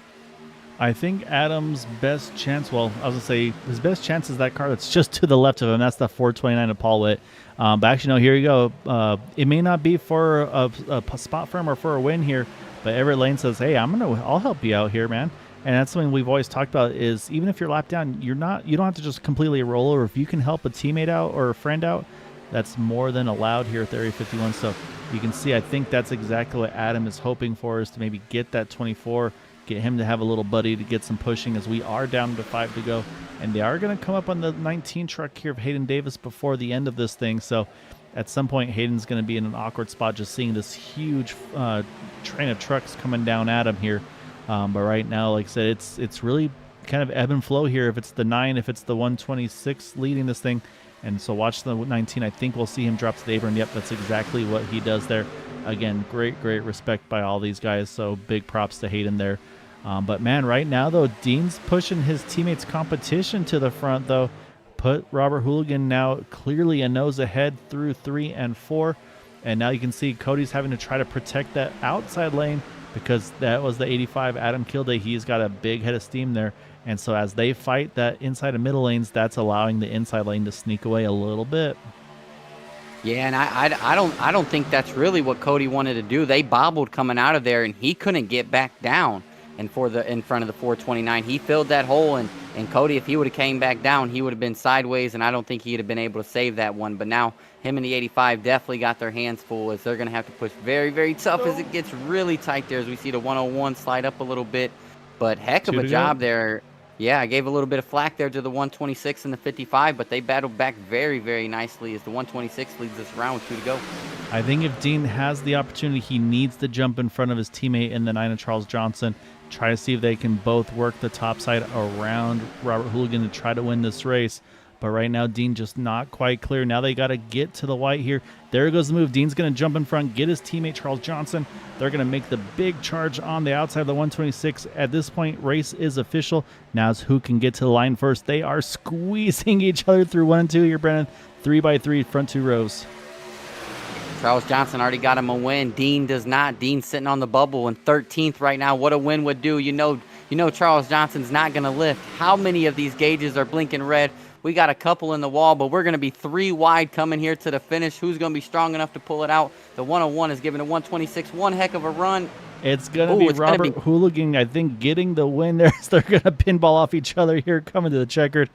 I think Adam's best chance, well, I was going to say his best chance is that car that's just to the left of him. That's the 429 of Paul Witt. But actually, no, here you go. It may not be for a spot for him or for a win here, but Everett Lane says, hey, I'll help you out here, man. And that's something we've always talked about is even if you're lapped down, you don't have to just completely roll over. If you can help a teammate out or a friend out, that's more than allowed here at the Area 51. So you can see, I think that's exactly what Adam is hoping for, is to maybe get that 24, get him to have a little buddy to get some pushing, as we are down to 5 to go. And they are going to come up on the 19 truck here of Hayden Davis before the end of this thing. So at some point, Hayden's going to be in an awkward spot just seeing this huge train of trucks coming down at him here. But right now, like I said, it's really kind of ebb and flow here. If it's the 9, if it's the 126 leading this thing. And so watch the 19. I think we'll see him drop to the apron. Yep, that's exactly what he does there. Again, great respect by all these guys. So big props to Hayden there. But man, right now, though, Dean's pushing his teammates' competition to the front, though. Put Robert Hooligan now clearly a nose ahead through 3 and 4. And now you can see Cody's having to try to protect that outside lane, because that was the 85 Adam Kilday. He's got a big head of steam there. And so as they fight that inside and middle lanes, that's allowing the inside lane to sneak away a little bit. Yeah, and I don't think that's really what Cody wanted to do. They bobbled coming out of there, and he couldn't get back down. And in front of the 429, he filled that hole, and Cody, if he would have came back down, he would have been sideways, and I don't think he'd have been able to save that one. But now him and the 85 definitely got their hands full, as they're going to have to push very, very tough as it gets really tight there, as we see the 101 slide up a little bit. But heck of a job there. Yeah, I gave a little bit of flack there to the 126 and the 55, but they battled back very, very nicely, as the 126 leads this round with 2 to go. I think if Dean has the opportunity, he needs to jump in front of his teammate in the 9 of Charles Johnson. Try to see if they can both work the top side around Robert Hooligan to try to win this race. But right now, Dean just not quite clear. Now they got to get to the white here. There goes the move. Dean's going to jump in front, get his teammate Charles Johnson. They're going to make the big charge on the outside of the 126. At this point, race is official. Now it's who can get to the line first. They are squeezing each other through 1 and 2 here, Brennan. 3 by 3, front 2 rows. Charles Johnson already got him a win. Dean does not. Dean's sitting on the bubble in 13th right now. What a win would do. You know Charles Johnson's not going to lift. How many of these gauges are blinking red? We got a couple in the wall, but we're going to be 3 wide coming here to the finish. Who's going to be strong enough to pull it out? The 101 is giving the 126 one heck of a run. It's going to be Robert Hooligan, I think, getting the win there. They're going to pinball off each other here coming to the checkered.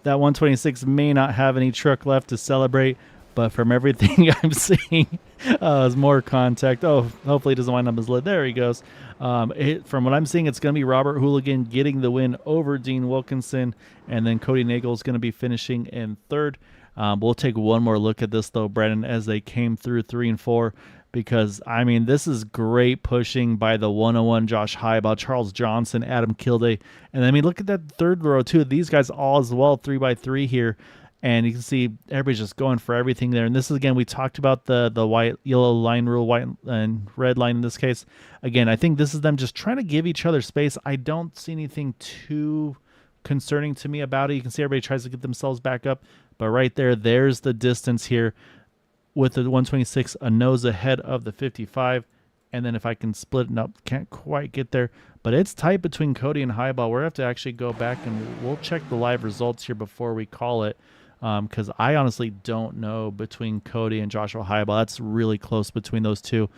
That 126 may not have any truck left to celebrate, but from everything I'm seeing, there's more contact. Oh, hopefully it doesn't wind up his lid. There he goes. From what I'm seeing, it's going to be Robert Hooligan getting the win over Dean Wilkinson, and then Cody Nagel is going to be finishing in third. We'll take one more look at this, though, Brennan, as they came through 3 and 4, because, I mean, this is great pushing by the 101, Josh Highbaugh, Charles Johnson, Adam Kilday. And, I mean, look at that third row, too. These guys all as well, 3x3 here. And you can see everybody's just going for everything there. And this is, again, we talked about the white, yellow line rule, white and red line in this case. Again, I think this is them just trying to give each other space. I don't see anything too concerning to me about it. You can see everybody tries to get themselves back up. But right there, there's the distance here with the 126, a nose ahead of the 55. And then if I can split it up, can't quite get there. But it's tight between Cody and Highball. We're going to have to actually go back and we'll check the live results here before we call it. Because I honestly don't know between Cody and Joshua Highball. That's really close between those two.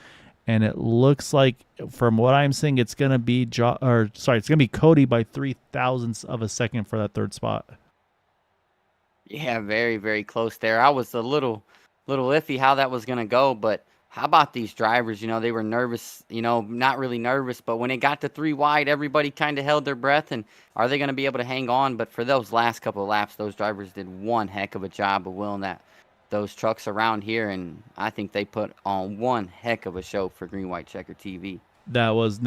And it looks like, from what I'm seeing, it's going to be it's going to be Cody by 0.003 of a second for that third spot. Yeah, very, very close there. I was a little iffy how that was going to go, but how about these drivers? You know, they were nervous, you know, not really nervous, but when it got to 3 wide, everybody kind of held their breath. And are they going to be able to hang on? But for those last couple of laps, those drivers did one heck of a job of wheeling those trucks around here. And I think they put on one heck of a show for Green White Checker TV. That was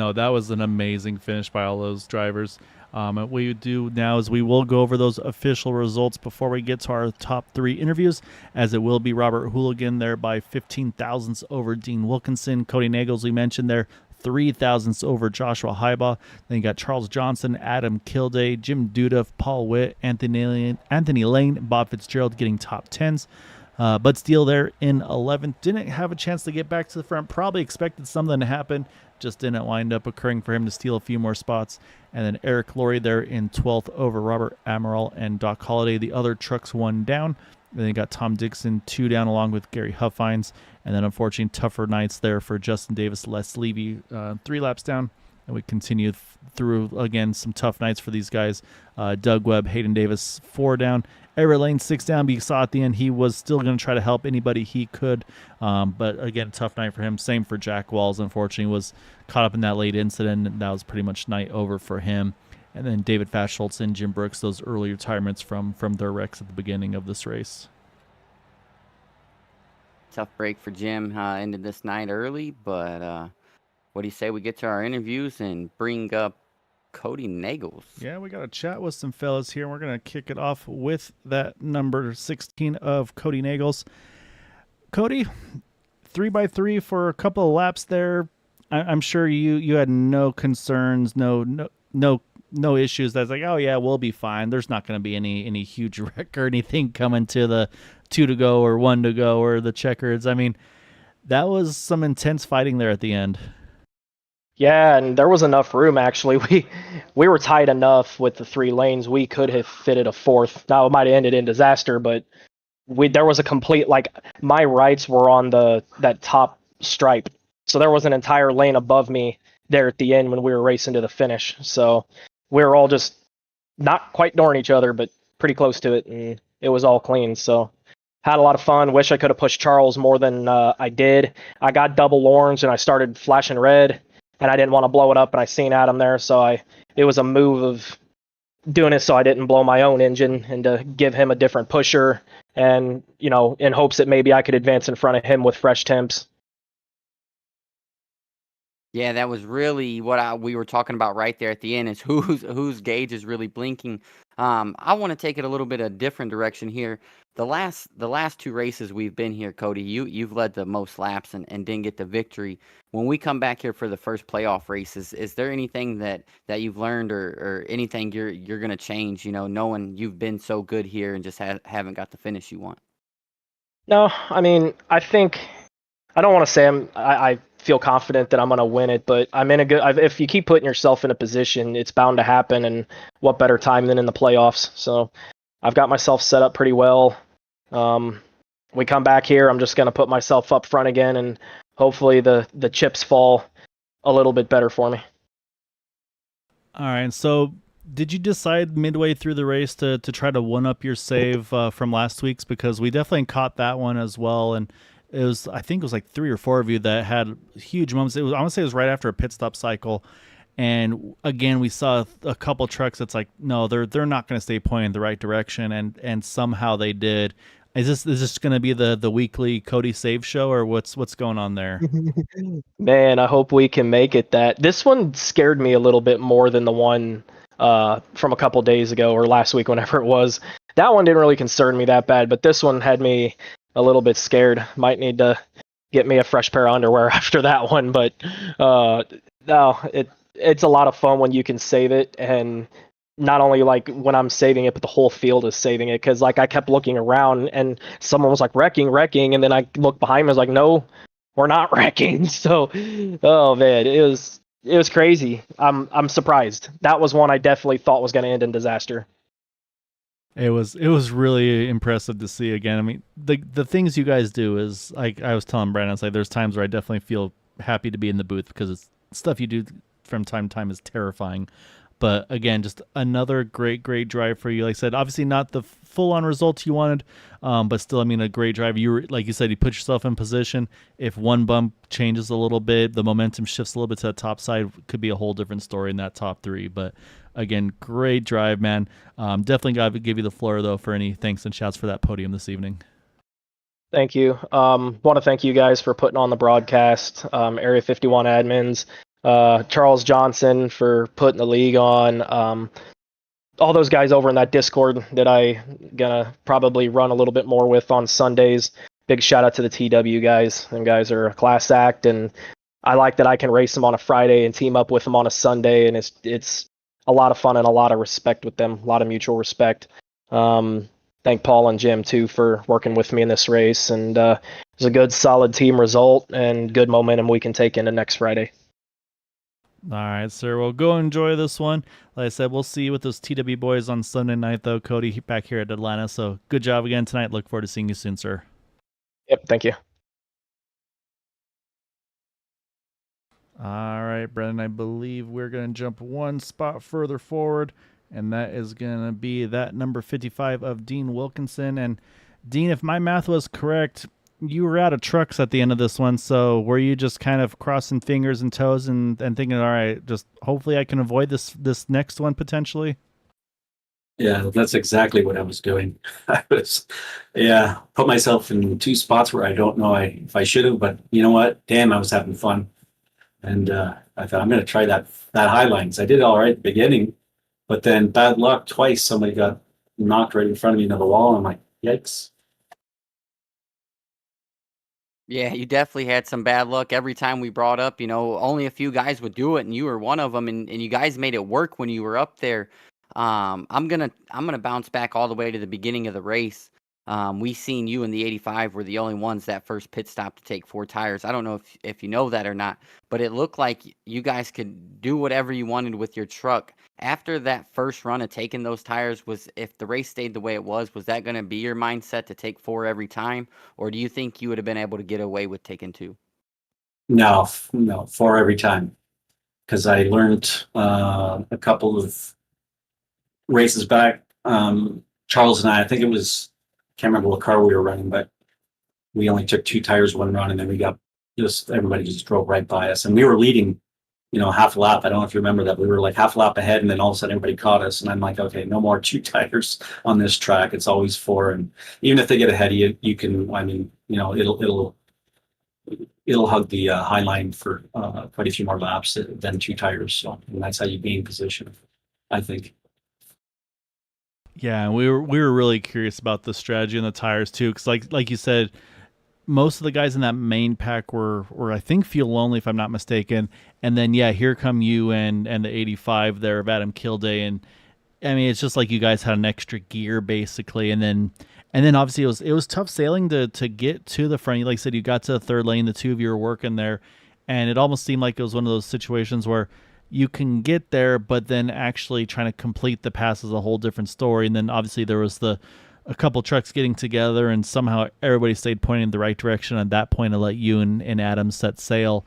an amazing finish by all those drivers. What we do now is we will go over those official results before we get to our top 3 interviews, as it will be Robert Hooligan there by 15 thousandths over Dean Wilkinson. Cody Nagels, we mentioned there, 3 thousandths over Joshua Highbaugh. Then you got Charles Johnson, Adam Kilday, Jim Duda, Paul Witt, Anthony Lane, Bob Fitzgerald getting top 10s. Bud Steele there in 11th. Didn't have a chance to get back to the front. Probably expected something to happen. Just didn't wind up occurring for him to steal a few more spots. And then Eric Laurie there in 12th over Robert Amaral and Doc Holliday. The other trucks 1 down. Then you got Tom Dixon 2 down along with Gary Huffines. And then unfortunately tougher nights there for Justin Davis, Les Levy 3 laps down. And we continue through, again, some tough nights for these guys. Doug Webb, Hayden Davis 4 down. Everett Lane 6 down, but you saw at the end he was still going to try to help anybody he could. But again, a tough night for him. Same for Jack Walls, unfortunately, was caught up in that late incident, and that was pretty much night over for him. And then David Faschholtz and Jim Brooks, those early retirements from their wrecks at the beginning of this race. Tough break for Jim. Ended this night early, but what do you say we get to our interviews and bring up Cody Nagels? Yeah, we got to chat with some fellas here. We're going to kick it off with that number 16 of Cody Nagels. Cody, 3x3 for a couple of laps there. I'm sure you had no concerns, no issues. That's like, oh yeah, we'll be fine. There's not going to be any huge wreck or anything coming to the 2 to go or 1 to go or the checkers. I mean, that was some intense fighting there at the end. Yeah, and there was enough room, actually. We were tight enough with the 3 lanes. We could have fitted a 4th. Now, it might have ended in disaster, but there was a complete, like, my rights were on that top stripe. So there was an entire lane above me there at the end when we were racing to the finish. So we were all just not quite ignoring each other, but pretty close to it, and it was all clean. So had a lot of fun. Wish I could have pushed Charles more than I did. I got double orange, and I started flashing red. And I didn't want to blow it up, and I seen Adam there, so it was a move of doing it so I didn't blow my own engine and to give him a different pusher, and, you know, in hopes that maybe I could advance in front of him with fresh temps. Yeah, that was really what we were talking about right there at the end, is whose gauge is really blinking. I want to take it a little bit a different direction here. The last 2 races we've been here, Cody, you've led the most laps and didn't get the victory. When we come back here for the first playoff races, is there anything that you've learned or anything you're going to change, you know, knowing you've been so good here and just haven't got the finish you want? No, I mean, I think, I don't want to say I feel confident that I'm going to win it, but I'm in a good, if you keep putting yourself in a position, it's bound to happen, and what better time than in the playoffs. So I've got myself set up pretty well. We come back here, I'm just going to put myself up front again, and hopefully the chips fall a little bit better for me. All right, so did you decide midway through the race to try to one-up your save from last week's? Because we definitely caught that one as well, and I think it was like 3 or 4 of you that had huge moments. I want to say it was right after a pit stop cycle, and again we saw a couple trucks that's like, no, they're not going to stay pointing in the right direction, and somehow they did. Is this going to be the weekly Cody save show, or what's going on there? Man, I hope we can make it that. This one scared me a little bit more than the one from a couple days ago or last week, whenever it was. That one didn't really concern me that bad, but this one had me a little bit scared. Might need to get me a fresh pair of underwear after that one, but no, it's a lot of fun when you can save it, and not only like when I'm saving it, but the whole field is saving it. Because like I kept looking around, and someone was like wrecking, and then I looked behind me, I was like, no, we're not wrecking. So, oh man, it was crazy. I'm surprised. That was one I definitely thought was going to end in disaster. It was really impressive to see again. I mean, the things you guys do is, like I was telling Brandon, it's like there's times where I definitely feel happy to be in the booth because it's stuff you do from time to time is terrifying. But again, just another great drive for you. Like I said, obviously not the full-on results you wanted, but still, I mean, a great drive. You were, like you said, you put yourself in position. If one bump changes a little bit, the momentum shifts a little bit to the top side, could be a whole different story in that top 3. But again, great drive, man. Definitely got to give you the floor, though, for any thanks and shouts for that podium this evening. Thank you. Want to thank you guys for putting on the broadcast, Area 51 admins, Charles Johnson for putting the league on, all those guys over in that Discord that I gonna probably run a little bit more with on Sundays. Big shout out to the TW guys. Them guys are a class act, and I like that I can race them on a Friday and team up with them on a Sunday, and it's a lot of fun and a lot of respect with them, a lot of mutual respect. Thank Paul and Jim too for working with me in this race, and it was a good solid team result and good momentum we can take into next Friday. All right, sir. Well, go enjoy this one. Like I said, we'll see you with those TW boys on Sunday night, though. Cody back here at Atlanta. So good job again tonight. Look forward to seeing you soon, sir. Yep, thank you. All right, Brendan, I believe we're going to jump one spot further forward, and that is going to be that number 55 of Dean Wilkinson. And Dean, if my math was correct, you were out of trucks at the end of this one, so were you just kind of crossing fingers and toes and thinking, all right, just hopefully I can avoid this next one potentially? Yeah, that's exactly what I was doing. I was, put myself in 2 spots where I don't know if I should have, but you know what? Damn, I was having fun. And I thought I'm going to try that high line. I did all right at the beginning, but then bad luck twice. Somebody got knocked right in front of me into the wall. I'm like, yikes. Yeah, you definitely had some bad luck every time we brought up. Only a few guys would do it, and you were one of them. And you guys made it work when you were up there. I'm gonna bounce back all the way to the beginning of the race. We seen you and the 85 were the only ones that first pit stop to take 4 tires. I don't know if you know that or not, but it looked like you guys could do whatever you wanted with your truck. After that first run of taking those tires, if the race stayed the way it was that going to be your mindset to take 4 every time? Or do you think you would have been able to get away with taking 2? No, 4 every time. Because I learned a couple of races back, Charles and I think it was, can't remember what car we were running, but we only took 2 tires one run, and then everybody just drove right by us, and we were leading, half a lap. I don't know if you remember that. We were like half a lap ahead, and then all of a sudden everybody caught us, and I'm like, okay, no more 2 tires on this track. It's always 4, and even if they get ahead of you, you can, it'll hug the high line for quite a few more laps than 2 tires. So, and that's how you gain position, I think. Yeah, we were really curious about the strategy and the tires too, because like you said, most of the guys in that main pack were I think fuel only, if I'm not mistaken. And then here come you and the 85 there of Adam Kilday, and I mean it's just like you guys had an extra gear basically, and then obviously it was tough sailing to get to the front. Like I said, you got to the third lane, the 2 of you were working there, and it almost seemed like it was one of those situations where you can get there, but then actually trying to complete the pass is a whole different story. And then obviously there was a couple trucks getting together, and somehow everybody stayed pointing in the right direction. At that point, I let you and Adam set sail.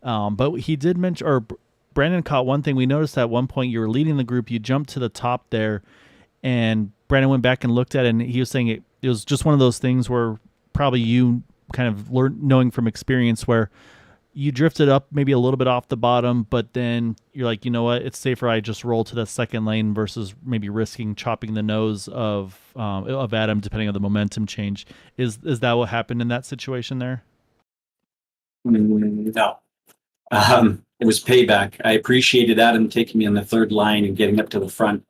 But he did mention, or Brandon caught one thing. We noticed at one point you were leading the group, you jumped to the top there, and Brandon went back and looked at it, and he was saying it was just one of those things where probably you kind of learned, knowing from experience, where you drifted up maybe a little bit off the bottom, but then you're like, you know what, it's safer I just roll to the second lane versus maybe risking chopping the nose of Adam, depending on the momentum change. Is that what happened in that situation there? No. It was payback. I appreciated Adam taking me on the third line and getting up to the front.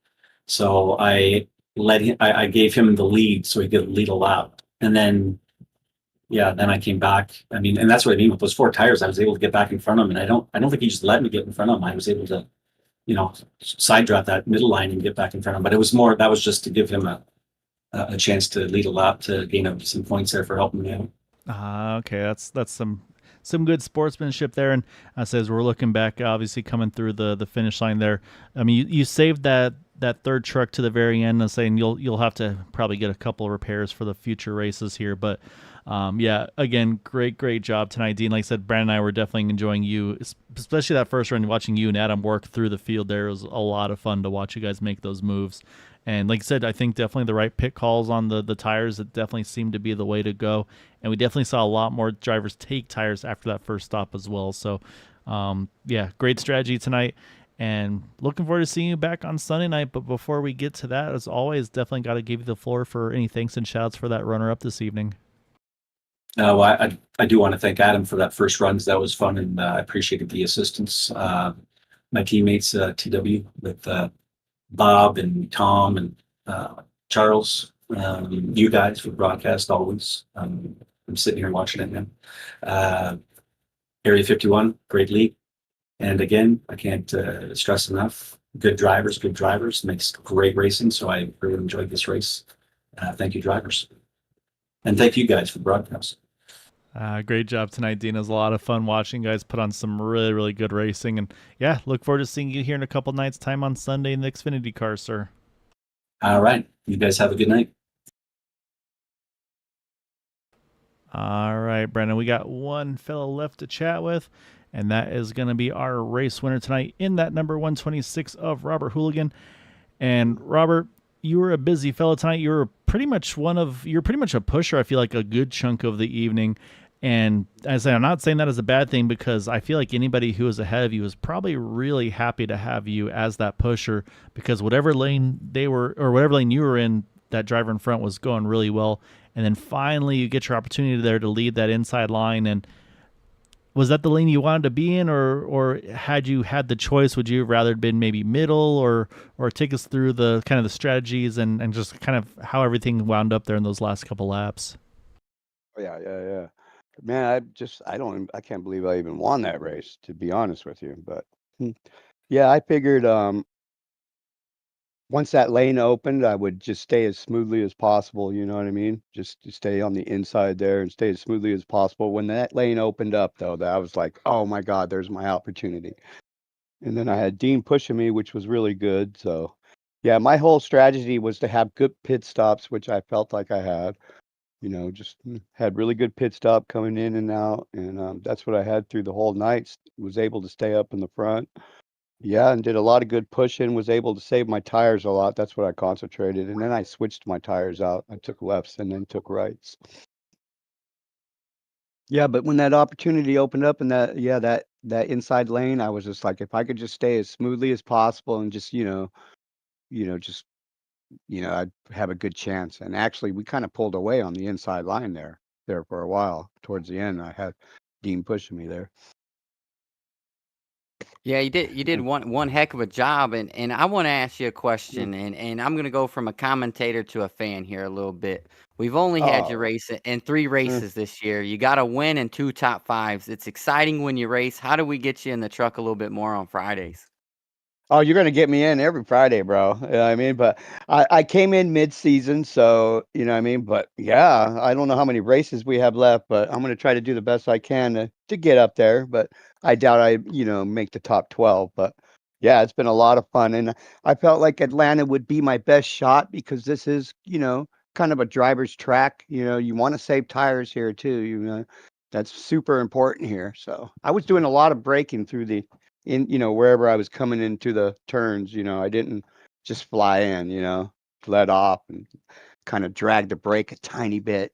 So I gave him the lead so he could lead a lap. And then, then I came back. I mean, and that's what I mean with those 4 tires. I was able to get back in front of him, and I don't think he just let me get in front of him. I was able to, side drop that middle line and get back in front of him. But that was just to give him a chance to lead a lap to gain up some points there for helping me out. Okay, that's some good sportsmanship there. And as we're looking back, obviously coming through the finish line there, I mean, you saved that third truck to the very end, and saying you'll have to probably get a couple of repairs for the future races here. But again, great job tonight, Dean. Like I said, Brandon and I were definitely enjoying you, especially that first run, watching you and Adam work through the field there. It was a lot of fun to watch you guys make those moves. And like I said, I think definitely the right pit calls on the tires. It definitely seemed to be the way to go. And we definitely saw a lot more drivers take tires after that first stop as well. So, great strategy tonight. And looking forward to seeing you back on Sunday night. But before we get to that, as always, definitely got to give you the floor for any thanks and shouts for that runner-up this evening. I do want to thank Adam for that first run. That was fun, and I appreciated the assistance. My teammates, TW, with Bob and Tom and Charles, you guys for broadcast always. I'm sitting here watching it now. Area 51, great league. And again, I can't stress enough, good drivers, makes great racing. So I really enjoyed this race. Thank you, drivers. And thank you guys for the broadcast. Great job tonight, Dean. It was a lot of fun watching you guys put on some really good racing. And look forward to seeing you here in a couple nights' time on Sunday in the Xfinity car, sir. All right. You guys have a good night. All right, Brandon, we got one fellow left to chat with, and that is going to be our race winner tonight in that number 126 of Robert Hooligan. And Robert, you were a busy fellow tonight. You were pretty much a pusher, I feel like, a good chunk of the evening. And as I'm not saying that as a bad thing, because I feel like anybody who was ahead of you was probably really happy to have you as that pusher, because whatever lane you were in, that driver in front was going really well. And then finally you get your opportunity there to lead that inside line. And was that the lane you wanted to be in, or had you had the choice, would you have rather been maybe middle, or take us through the kind of the strategies and just kind of how everything wound up there in those last couple laps? Yeah. Man, I can't believe I even won that race, to be honest with you. But I figured once that lane opened, I would just stay as smoothly as possible. You know what I mean? Just to stay on the inside there and stay as smoothly as possible. When that lane opened up, though, I was like, oh my God, there's my opportunity. And then I had Dean pushing me, which was really good. So, yeah, my whole strategy was to have good pit stops, which I felt like I had. Just had really good pit stop coming in and out. And that's what I had through the whole night. Was able to stay up in the front. Yeah, and did a lot of good pushing, was able to save my tires a lot. That's what I concentrated. And then I switched my tires out. I took lefts and then took rights. Yeah, but when that opportunity opened up in that inside lane, I was just like, if I could just stay as smoothly as possible and just, I'd have a good chance. And actually, we kind of pulled away on the inside line there for a while. Towards the end, I had Dean pushing me there. Yeah, you did one heck of a job, and I want to ask you a question, and I'm gonna go from a commentator to a fan here a little bit. We've only had you race in 3 races this year. You got a win and 2 top 5s. It's exciting when you race. How do we get you in the truck a little bit more on Fridays? Oh, you're gonna get me in every Friday, bro. You know what I mean? But I came in mid-season, so you know what I mean. But yeah, I don't know how many races we have left, but I'm gonna try to do the best I can to get up there. But I doubt I make the top 12. But Yeah, it's been a lot of fun, and I felt like Atlanta would be my best shot because this is, kind of a driver's track. You want to save tires here too. That's super important here. So I was doing a lot of braking through wherever I was coming into the turns. I didn't just fly in. Let off and kind of drag the brake a tiny bit.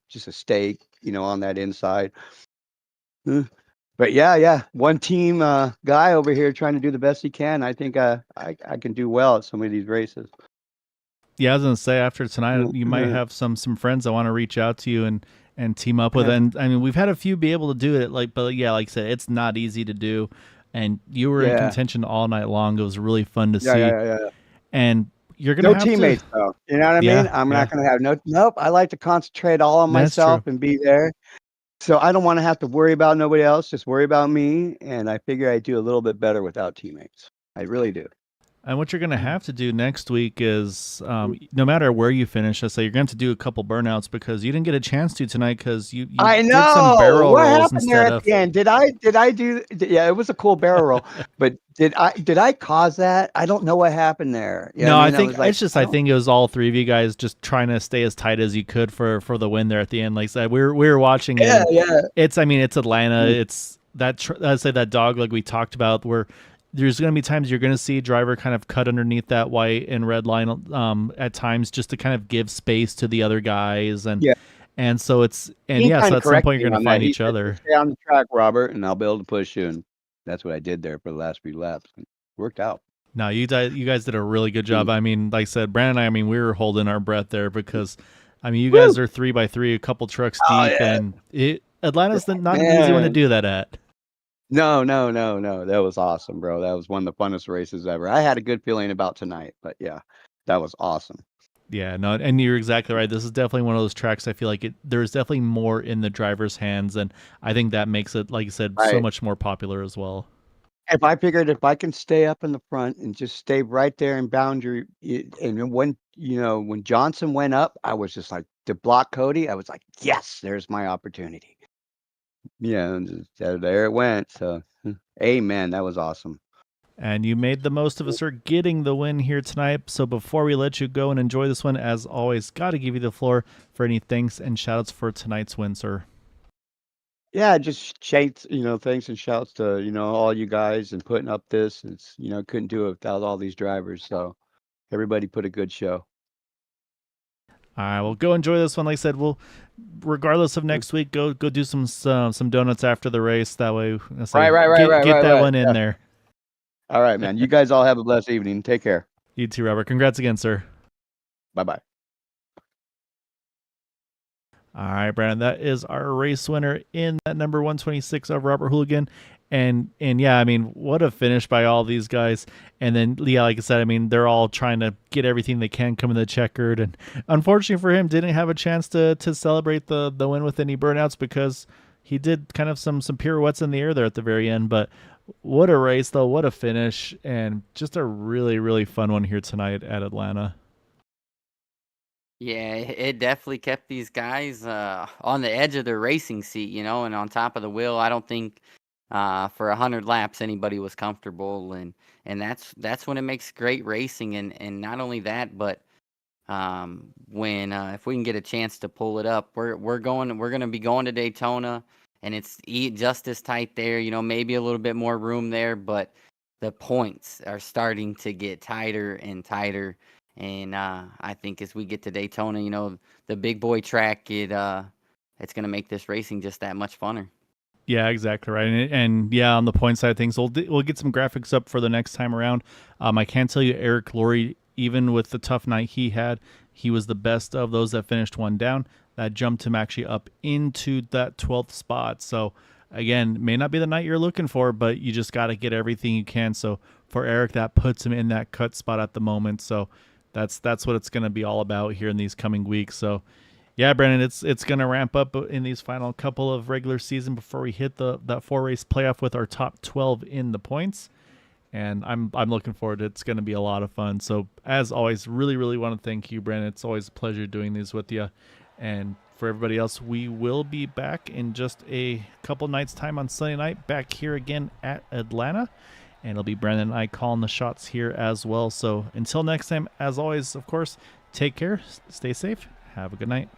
Just to stay, on that inside. But yeah, one team guy over here trying to do the best he can. I think I can do well at some of these races. Yeah, I was gonna say after tonight, you might Yeah. have some friends that want to reach out to you and team up with. And I mean, we've had a few be able to do it. But yeah, like I said, it's not easy to do. And you were in Yeah. contention all night long. It was really fun to Yeah, see. yeah. And you're gonna No have teammates to. though. You know what I Yeah, mean? I'm yeah, not gonna have nope. I like to concentrate all on that's true. myself and be there. So I don't want to have to worry about nobody else, just worry about me. And I figure I do a little bit better without teammates. I really do. And what you're going to have to do next week is, no matter where you finish, let's say you're going to have to do a couple burnouts because you didn't get a chance to tonight because you I did some know. barrel What rolls happened there instead at of. the end? Did I do yeah, it was a cool barrel roll. But did I cause that? I don't know what happened there. You know No, what I I mean? I think was like, it's just I I don't think it was all three of you guys just trying to stay as tight as you could for the win there at the end. Like I said, we were watching it. Yeah, And yeah. it's it's Atlanta. It's that I'd say that dog like we talked about where there's going to be times you're going to see a driver kind of cut underneath that white and red line at times just to kind of give space to the other guys Yeah. and so it's and He yeah, so kinda at some corrected point me you're going on to that. find He each said, other. "Just stay on the track, Robert, and I'll be able to push you." And that's what I did there for the last few laps. It worked out. No, you guys did a really good job. I mean, like I said, Brandon and I mean, we were holding our breath there because, I mean, you guys Woo! are 3x3, a couple trucks Oh, deep, yeah. and Atlanta's not an easy one to Man. do that at. No, no, no, no. That was awesome, bro. That was one of the funnest races ever. I had a good feeling about tonight, but yeah, that was awesome. Yeah, no, and you're exactly right. This is definitely one of those tracks. I feel like there's definitely more in the driver's hands, and I think that makes it, like you said, so Right. much more popular as well. If I figured if I can stay up in the front and just stay right there in boundary, and then when Johnson went up, I was just like to block Cody. I was like, yes, there's my opportunity. Yeah, and there it went. So, amen. That was awesome. And you made the most of us are getting the win here tonight. So before we let you go and enjoy this one, as always, got to give you the floor for any thanks and shoutouts for tonight's win, sir. Yeah, just shouts, thanks and shouts to, all you guys and putting up this. It's, couldn't do it without all these drivers. So everybody put a good show. All right, well, go enjoy this one. Like I said, we'll, regardless of next week, go do some donuts after the race. That way, get that one in Yeah. there. All right, man. You guys all have a blessed evening. Take care. You too, Robert. Congrats again, sir. Bye-bye. All right, Brandon, that is our race winner in that number 126 of Robert Hooligan. And yeah, I mean, what a finish by all these guys. And then, yeah, like I said, I mean, they're all trying to get everything they can come in the checkered. And unfortunately for him, didn't have a chance to celebrate the win with any burnouts because he did kind of some pirouettes in the air there at the very end. But what a race, though. What a finish. And just a really, really fun one here tonight at Atlanta. Yeah, it definitely kept these guys on the edge of their racing seat, and on top of the wheel. I don't think for 100 laps anybody was comfortable, and that's when it makes great racing. And not only that, but when if we can get a chance to pull it up, we're gonna be going to Daytona, and it's just as tight there. Maybe a little bit more room there, but the points are starting to get tighter and tighter. And I think as we get to Daytona, the big boy track, it's going to make this racing just that much funner. Yeah, exactly right. And yeah, on the point side of things, we'll get some graphics up for the next time around. I can tell you, Eric Laurie, even with the tough night he had, he was the best of those that finished one down. That jumped him actually up into that 12th spot. So again, may not be the night you're looking for, but you just got to get everything you can. So for Eric, that puts him in that cut spot at the moment. So that's what it's going to be all about here in these coming weeks. So yeah, Brandon, it's going to ramp up in these final couple of regular season before we hit that 4-race playoff with our top 12 in the points. And I'm looking forward to it. It's going to be a lot of fun. So as always, really, really want to thank you, Brandon. It's always a pleasure doing these with you. And for everybody else, we will be back in just a couple nights time on Sunday night, back here again at Atlanta. and it'll be Brandon and I calling the shots here as well. So until next time, as always, of course, take care, stay safe, have a good night.